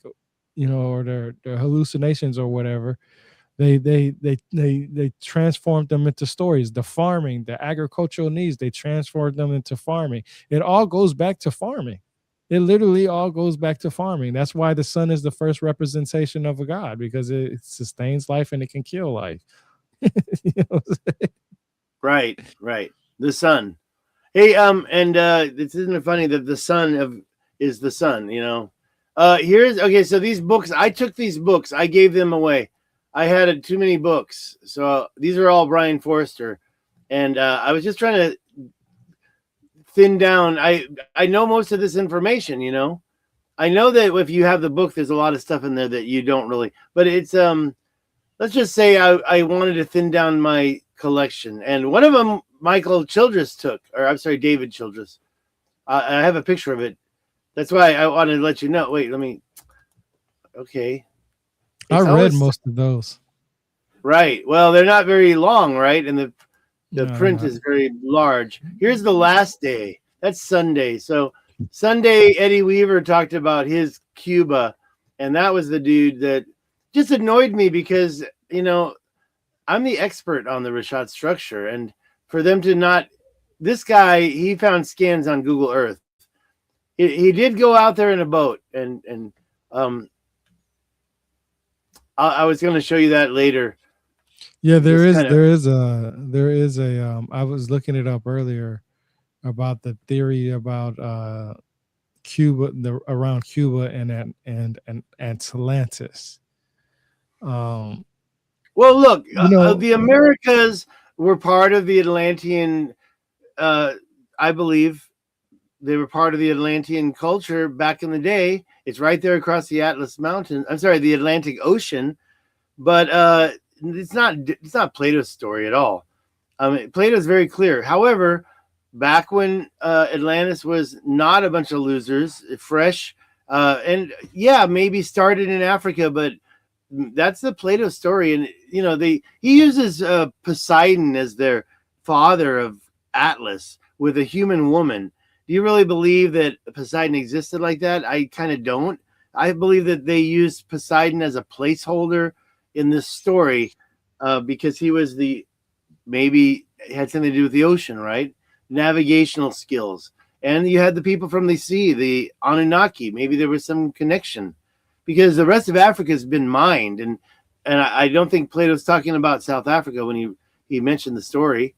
or their hallucinations or whatever, they transformed them into stories. The farming, the agricultural needs, they transformed them into farming. It all goes back to farming. It literally all goes back to farming. That's why the sun is the first representation of a god, because it sustains life and it can kill life. Right. The sun. Hey, and this isn't it funny that the sun is the sun, So these books, I took these books, I gave them away. I had too many books. So these are all Brian Forster. And I was just trying to thin down. I know most of this information, I know that if you have the book, there's a lot of stuff in there that you don't really, but it's, let's just say I wanted to thin down my collection. And one of them, David Childress. I have a picture of it. That's why I wanted to let you know. Wait, okay. I read most of those. Right. Well, they're not very long, right? And the print is very large. Here's The Last Day. That's Sunday. So Sunday, Eddie Weaver talked about his Cuba, and that was the dude that just annoyed me because, I'm the expert on the Richat structure, and for them to not, this guy, he found scans on Google Earth. He did go out there in a boat, and I was going to show you that later. Yeah, there is a I was looking it up earlier about the theory about Cuba, around Cuba and Atlantis. Well, look, the Americas were part of the Atlantean. I believe they were part of the Atlantean culture back in the day. It's right there across the the Atlantic Ocean. But it's not Plato's story at all. Plato's very clear. However, back when Atlantis was not a bunch of losers, fresh, and maybe started in Africa, but that's the Plato story. And he uses Poseidon as their father of Atlas with a human woman. Do you really believe that Poseidon existed like that? I kind of don't. I believe that they used Poseidon as a placeholder in this story because he was maybe had something to do with the ocean, right? Navigational skills. And you had the people from the sea, the Anunnaki. Maybe there was some connection because the rest of Africa has been mined. And I don't think Plato's talking about South Africa when he mentioned the story.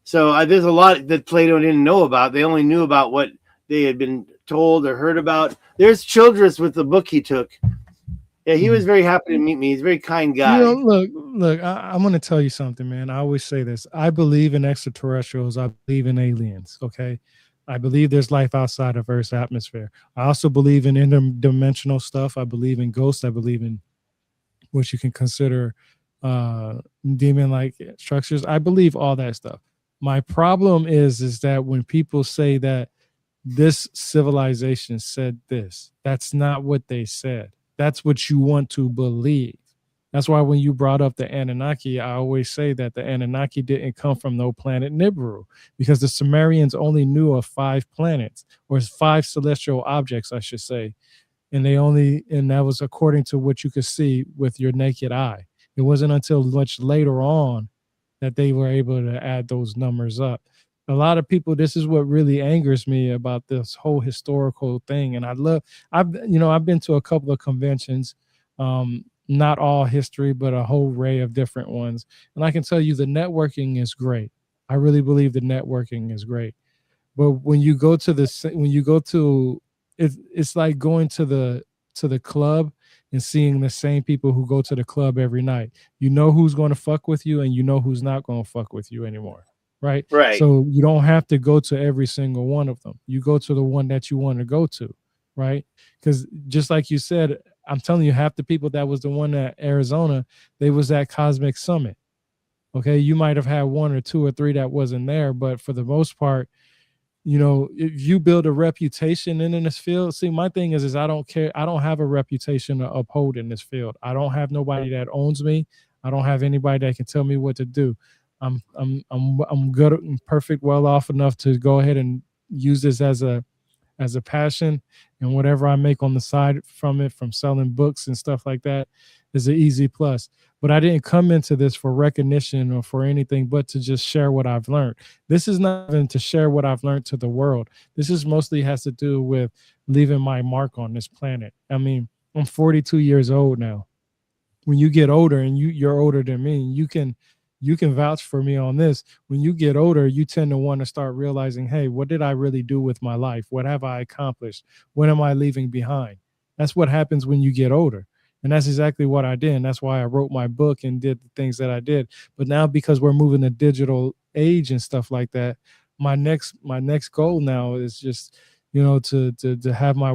So there's a lot that Plato didn't know about. They only knew about what they had been told or heard about. There's Childress with the book he took. Yeah, he was very happy to meet me. He's a very kind guy. Look, I'm going to tell you something, man. I always say this. I believe in extraterrestrials. I believe in aliens, okay? I believe there's life outside of Earth's atmosphere. I also believe in interdimensional stuff. I believe in ghosts. I believe in what you can consider demon-like structures. I believe all that stuff. My problem is that when people say that this civilization said this. That's not what they said. That's what you want to believe. That's why when you brought up the Anunnaki, I always say that the Anunnaki didn't come from no planet Nibiru, because the Sumerians only knew of 5 planets, or 5 celestial objects, I should say, and that was according to what you could see with your naked eye. It wasn't until much later on that they were able to add those numbers up. A lot of people, this is what really angers me about this whole historical thing. And I've been to a couple of conventions, not all history, but a whole array of different ones. And I can tell you the networking is great. I really believe the networking is great. But when you go to it's like going to the club and seeing the same people who go to the club every night. You know who's going to fuck with you, and you know who's not going to fuck with you anymore, right? Right. So you don't have to go to every single one of them. You go to the one that you want to go to, right? Because just like you said, I'm telling you, half the people that was the one at Arizona, they was at Cosmic Summit. Okay, you might have had one or two or three that wasn't there, but for the most part, if you build a reputation in this field. See, my thing is I don't care. I don't have a reputation to uphold in this field. I don't have nobody that owns me. I don't have anybody that can tell me what to do. I'm good and perfect, well off enough to go ahead and use this as a passion, and whatever I make on the side from it, from selling books and stuff like that, is an easy plus. But I didn't come into this for recognition or for anything but to just share what I've learned. This is not even to share what I've learned to the world. This is mostly has to do with leaving my mark on this planet. I mean, I'm 42 years old now. When you get older, and you're older than me, you can vouch for me on this. When you get older, you tend to want to start realizing, hey, what did I really do with my life? What have I accomplished? What am I leaving behind? That's what happens when you get older. And that's exactly what I did. And that's why I wrote my book and did the things that I did. But now, because we're moving to digital age and stuff like that, my next goal now is just, to have my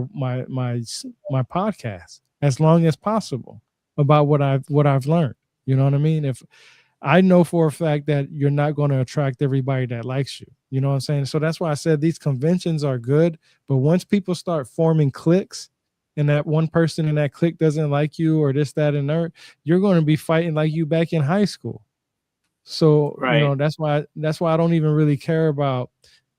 podcast as long as possible about what I've learned. You know what I mean? If I know for a fact that you're not going to attract everybody that likes you. You know what I'm saying? So that's why I said these conventions are good. But once people start forming cliques, and that one person in that clique doesn't like you, or this, that, and that, you're going to be fighting like you back in high school. So, Right. that's why I don't even really care about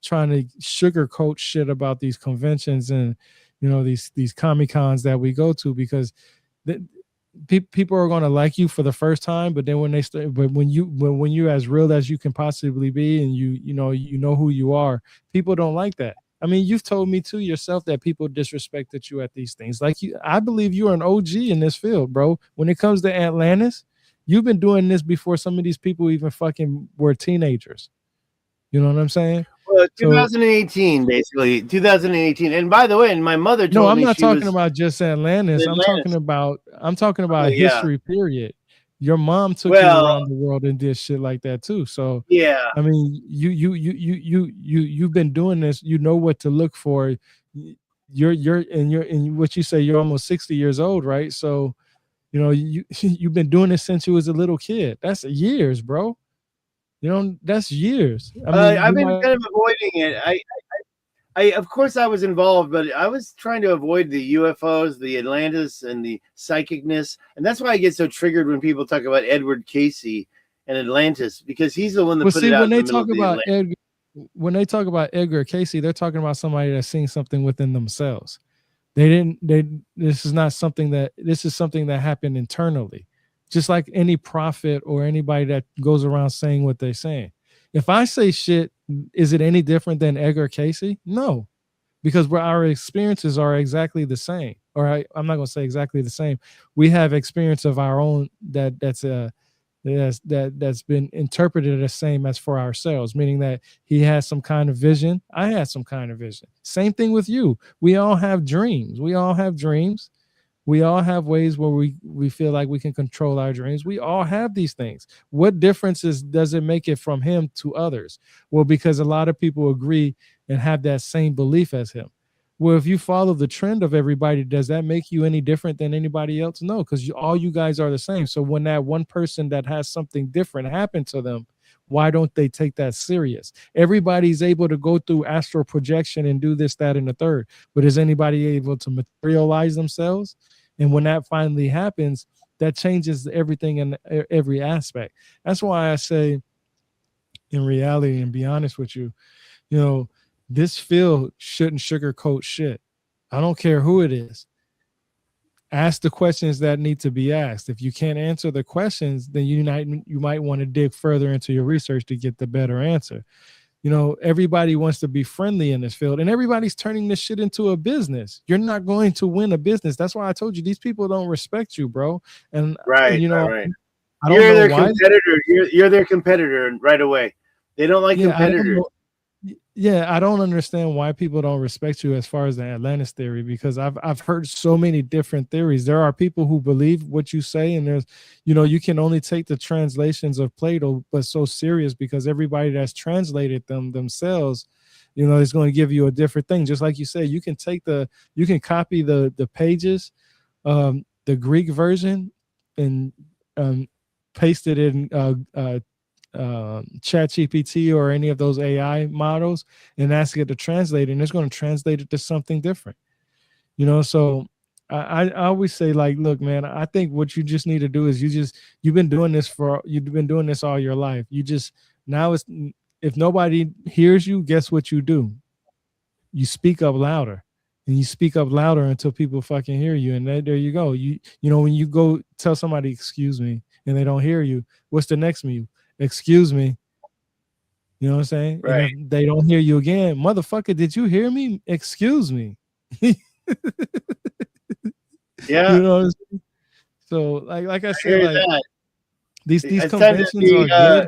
trying to sugarcoat shit about these conventions and, these Comic Cons that we go to, because the, people are going to like you for the first time, but then when they start, but when you're as real as you can possibly be, and you know who you are, people don't like that. I mean, you've told me too yourself that people disrespected you at these things. Like I believe you're an OG in this field, bro. When it comes to Atlantis, you've been doing this before some of these people even fucking were teenagers. You know what I'm saying? Well, So 2018, basically 2018. And by the way, and my mother no, told I'm me not she talking was about just Atlantis. in I'm talking Atlantis. about Oh yeah. history period. Your mom took you Well, around the world and did shit like that too. So yeah. I mean, you've been doing this. You know what to look for. You're what you say. You're almost 60 years old, right? So you've been doing this since you was a little kid. That's years, bro. That's years. I mean, I've you been might. kind of avoiding it. Of course, I was involved, but I was trying to avoid the UFOs, the Atlantis, and the psychicness. And that's why I get so triggered when people talk about Edward Casey and Atlantis, because he's the one that Well, put see, it out in the middle of the Atlantic. When they talk about Edgar Casey, they're talking about somebody that's seeing something within themselves. They didn't. They. This is not something that. This is something that happened internally, just like any prophet or anybody that goes around saying what they're saying. If I say shit, is it any different than Edgar Casey? No, because our experiences are exactly the same. I'm not going to say exactly the same. We have experience of our own that's been interpreted the same as for ourselves, meaning that he has some kind of vision. I had some kind of vision. Same thing with you. We all have dreams. We all have dreams. We all have ways where we feel like we can control our dreams. We all have these things. What differences does it make it from him to others? Well, because a lot of people agree and have that same belief as him. Well, if you follow the trend of everybody, does that make you any different than anybody else? No, because all you guys are the same. So when that one person that has something different happen to them, why don't they take that serious? Everybody's able to go through astral projection and do this, that, and the third, but is anybody able to materialize themselves? And when that finally happens, that changes everything in every aspect. That's why I say, in reality, and be honest with you, you know, this field shouldn't sugarcoat shit. I don't care who it is. Ask the questions that need to be asked. If you can't answer the questions, then you might want to dig further into your research to get the better answer. You know, everybody wants to be friendly in this field, and everybody's turning this shit into a business. You're not going to win a business. That's why I told you these people don't respect you, bro. And Right, you know, right. I don't You're know their why. competitor. You're their competitor right away. They don't like Yeah, I don't competitors. know. Yeah, I don't understand why people don't respect you as far as the Atlantis theory, because I've heard so many different theories. There are people who believe what you say, and there's, you know, you can only take the translations of Plato, but so serious because everybody that's translated them themselves, you know, is going to give you a different thing. Just like you say, you can copy the pages, the Greek version, and paste it in chat GPT or any of those AI models and ask it to translate it, and it's going to translate it to something different, you know. So I always say, like, look, man, I think what you just need to do is you've been doing this all your life. You just, now it's, if nobody hears you, guess what you do? You speak up louder, and you speak up louder until people fucking hear you. And there you go. You know, when you go tell somebody excuse me and they don't hear you, what's the next move? Excuse me. You know what I'm saying? And Right. if they don't hear you again, motherfucker, did you hear me? Excuse me. You Yeah, know what I'm saying? So like I I said, hear like that. these It's time to conventions are be good.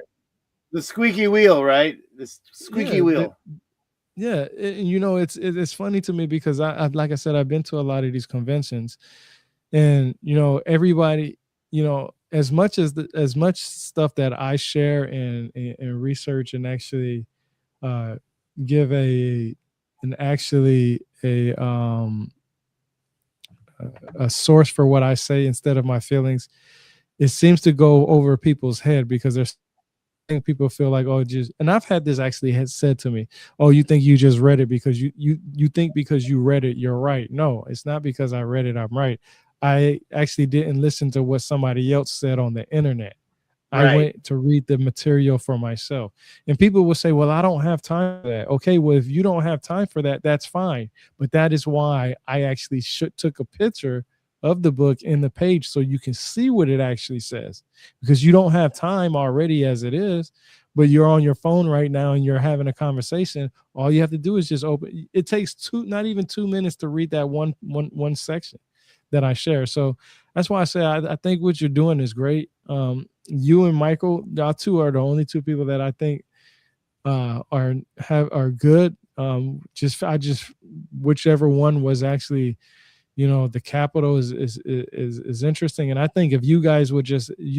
the squeaky wheel, right? The squeaky Yeah, wheel. yeah. And you know, it's funny to me because I like I said, I've been to a lot of these conventions, and you know, everybody, you know, as much stuff that I share and research and actually uh give a source for what I say instead of my feelings, it seems to go over people's head because there's people feel like, oh, just, and I've had this actually has said to me, oh, you think you just read it because you think because you read it you're right. No, it's not because I read it I'm right. I actually didn't listen to what somebody else said on the internet. I Right. went to read the material for myself. And people will say, well, I don't have time for that. Okay, well, if you don't have time for that, that's fine. But that is why I actually took a picture of the book in the page so you can see what it actually says, because you don't have time already as it is, but you're on your phone right now and you're having a conversation. All you have to do is just open. It takes not even 2 minutes to read that one section that I share. So that's why I say I think what you're doing is great. You and Michael, y'all two are the only two people that I think are good. I just whichever one was actually, you know, the capital is interesting. And I think if you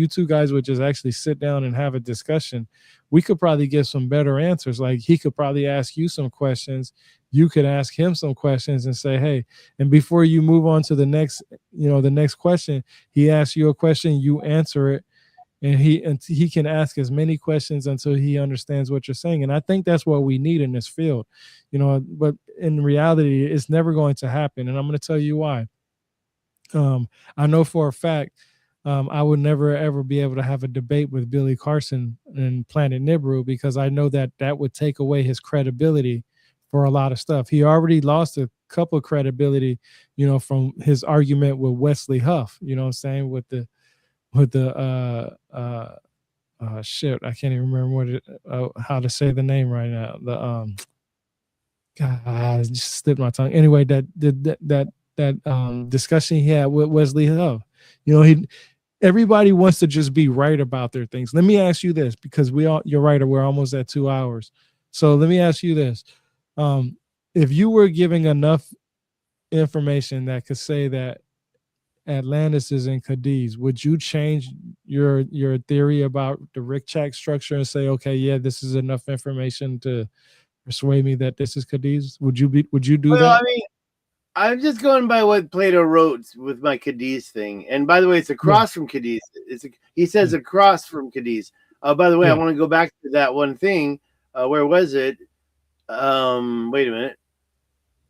two guys would just actually sit down and have a discussion, we could probably get some better answers. Like, he could probably ask you some questions, you could ask him some questions and say, hey, and before you move on to the next, you know, the next question, he asks you a question, you answer it, and he can ask as many questions until he understands what you're saying. And I think that's what we need in this field, you know. But in reality, it's never going to happen, and I'm going to tell you why. I know for a fact, I would never ever be able to have a debate with Billy Carson and Planet Nibiru, because I know that that would take away his credibility for a lot of stuff. He already lost a couple of credibility, you know, from his argument with Wesley Huff. You know what I'm saying, with the shit, I can't even remember how to say the name right now. The God, it just slipped my tongue. Anyway, that discussion he had with Wesley Huff. You know, everybody wants to just be right about their things. Let me ask you this, because you're right, we're almost at 2 hours. So let me ask you this. If you were giving enough information that could say that Atlantis is in Cadiz, would you change your theory about the Rickrack structure and say, okay, yeah, this is enough information to persuade me that this is Cadiz? Would you do Well, I that? mean, I'm just going by what Plato wrote with my Cadiz thing. And by the way, it's Yeah, across from Cadiz. He says yeah, across from Cadiz. By the way, I Yeah. want to go back to that one thing. Where was it? Wait a minute.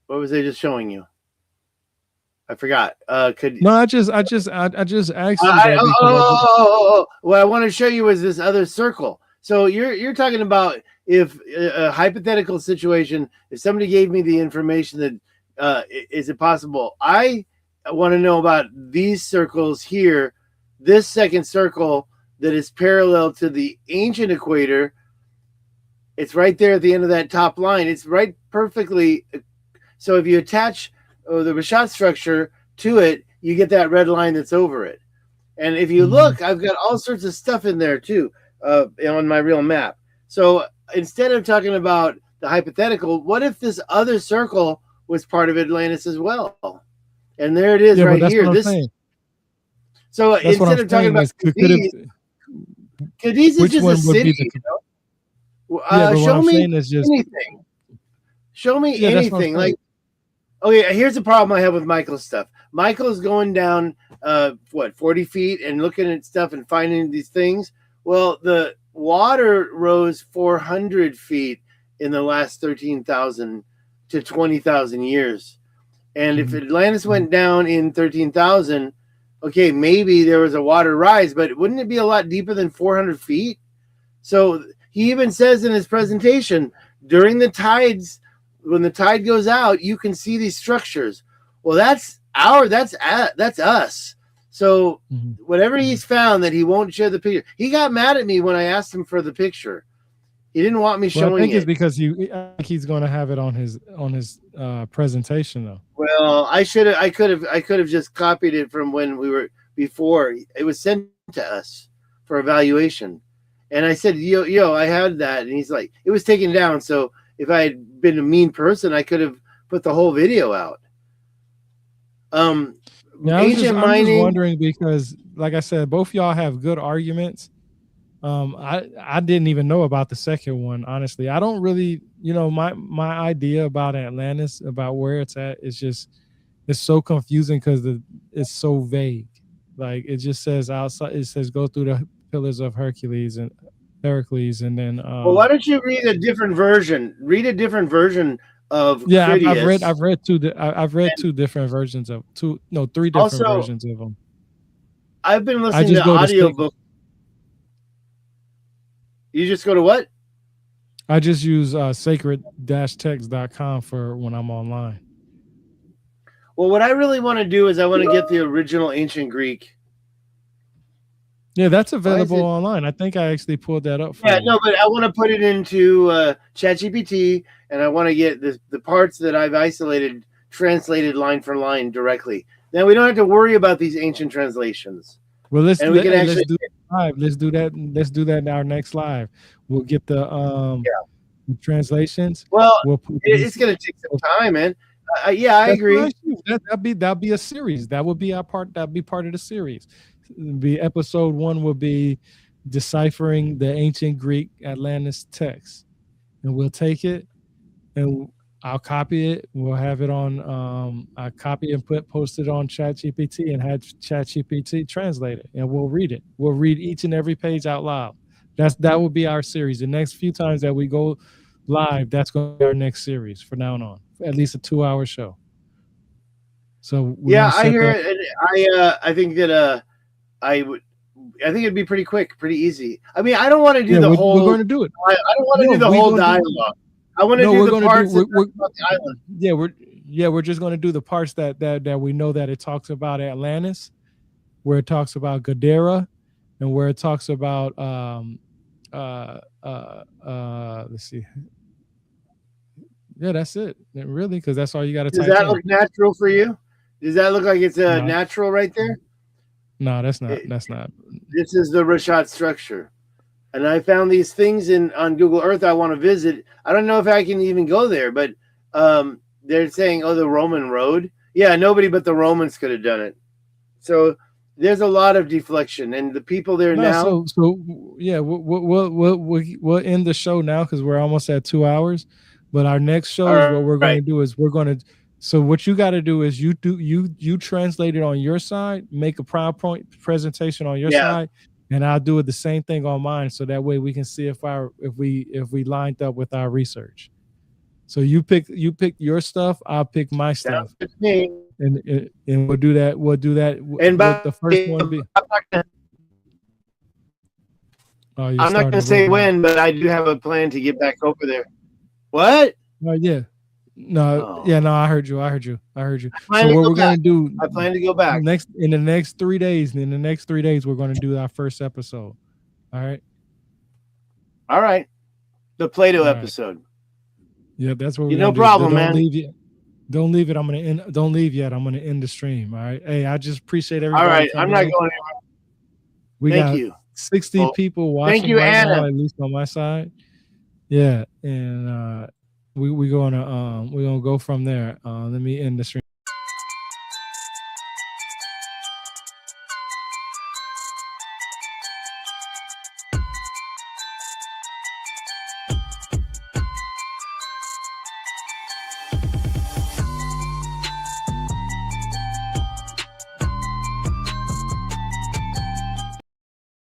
What was I just showing you? I forgot. Could No, I just asked you I that because I just what I want to show you is this other circle. So you're talking about if a hypothetical situation, if somebody gave me the information that is it possible? I want to know about these circles here. This second circle that is parallel to the ancient equator. It's right there at the end of that top line. It's right perfectly. So if you attach the Rashad structure to it, you get that red line that's over it. And if you Mhm. look, I've got all sorts of stuff in there too on my real map. So instead of talking about the hypothetical, what if this other circle was part of Atlantis as well? And there it is Yeah, right but that's here. what I'm This saying. so That's what I'm instead of talking saying about is could it Cadiz is which just a one would be city. the yeah, but what Show I'm me saying is just anything. Show me yeah, that's what I'm anything. saying. Like, okay, here's the problem I have with Michael's stuff. Michael's going down, 40 feet and looking at stuff and finding these things. Well, the water rose 400 feet in the last 13,000 to 20,000 years. And if Mhm. Atlantis went down in 13,000, okay, maybe there was a water rise, but wouldn't it be a lot deeper than 400 feet? So he even says in his presentation, during the tides, when the tide goes out, you can see these structures. Well, that's us. So Mhm. whatever he's found that he won't share the picture. He got mad at me when I asked him for the picture. He didn't want me Well, I showing think it's it. because I think he's going to have it on his presentation though. Well, I could have just copied it from when we were before. It was sent to us for evaluation. And I said, yo, I had that. And he's like, it was taken down. So if I had been a mean person, I could have put the whole video out. Um, Yeah, Ancient I'm just mining. wondering because like I said, both y'all have good arguments. I didn't even know about the second one, honestly. I don't really, my idea about Atlantis, about where it's at, is just it's so confusing because it's so vague. Like it just says outside. It says go through the pillars of Hercules, and then Well, why don't you read a different version? Read a different version of yeah, I've read Critias. I've read And two different versions of two no three different also, versions of them. I've been I listening just to go to Stig. audiobook. You just go to what? I just use sacred-text.com for when I'm online. Well, what I really want to do is I want to get the original ancient Greek. Yeah, that's Why is available it? online. I think I actually pulled that up for Yeah, you. no, but I want to put it into ChatGPT, and I want to get the parts that I've isolated translated line for line directly. Then we don't have to worry about these ancient translations, Well, and we can let's actually. do live. Let's do that. Let's do that in our next live. We'll get Yeah. the translations. Well, We'll put it's these. going to take some time, man. Yeah, I That's what I agree. shoot. That'll be a series. That would be our part. That'd be part of the series. The episode one will be deciphering the ancient Greek Atlantis text, and we'll take it and I'll copy it. We'll have it on. I copy and post it on ChatGPT and have ChatGPT translate it, and we'll read it. We'll read each and every page out loud. That will be our series. The next few times that we go live, that's going to be our next series from now on. At least a 2-hour show. So we're Yeah, gonna I set hear that. it. And I think that I would. I think it'd be pretty quick, pretty easy. I mean, I don't want to do Yeah, the we're whole. going to do it. I don't want to No, do the we're whole going to do. dialogue. I want to No, do we're the going to do. parts that talk about the island. We're just going to do the parts that we know that it talks about Atlantis, where it talks about Gadara, and where it talks about let's see. Yeah, that's it. Really, because that's all you got to Does type that in. look natural for you? Does that look like it's No, natural right there? no, that's not. It, That's not. this is the Rashad structure, and I found these things in on Google Earth. I want to visit. I don't know if I can even go there, but they're saying, "Oh, the Roman road." Yeah, nobody but the Romans could have done it. So there's a lot of deflection, and the people there No, now. yeah, we'll end the show now because we're almost at 2 hours. But our next All shows, right, what we're going to do is we're going to. So what you got to do is you translate it on your side, make a PowerPoint presentation on your yeah, side, and I'll do it the same thing on mine, so that way we can see if we lined up with our research. So you pick your stuff, I'll pick my stuff, Sounds good to me. and we'll do that. We'll do that. And What the first one be? Oh, you're I'm not starting going to to say roll out. when, but I do have a plan to get back over there. What? Oh yeah. No, Oh. yeah, no, I heard you. So plan to what go we're gonna back. do I plan to go back. in the next 3 days, we're gonna do our first episode. All right. All right. The Plato All right. episode. Yeah, that's what we're You gonna no do. problem, Don't man. leave yet. Don't leave it. Don't leave yet. I'm gonna end the stream. All right. Hey, I just appreciate everybody. All right. I'm coming not in. going anywhere. We Thank got you. 60 Well, people watching thank you, right Anna. now, at least on my side. Yeah, and we're gonna go from there. Let me end the stream.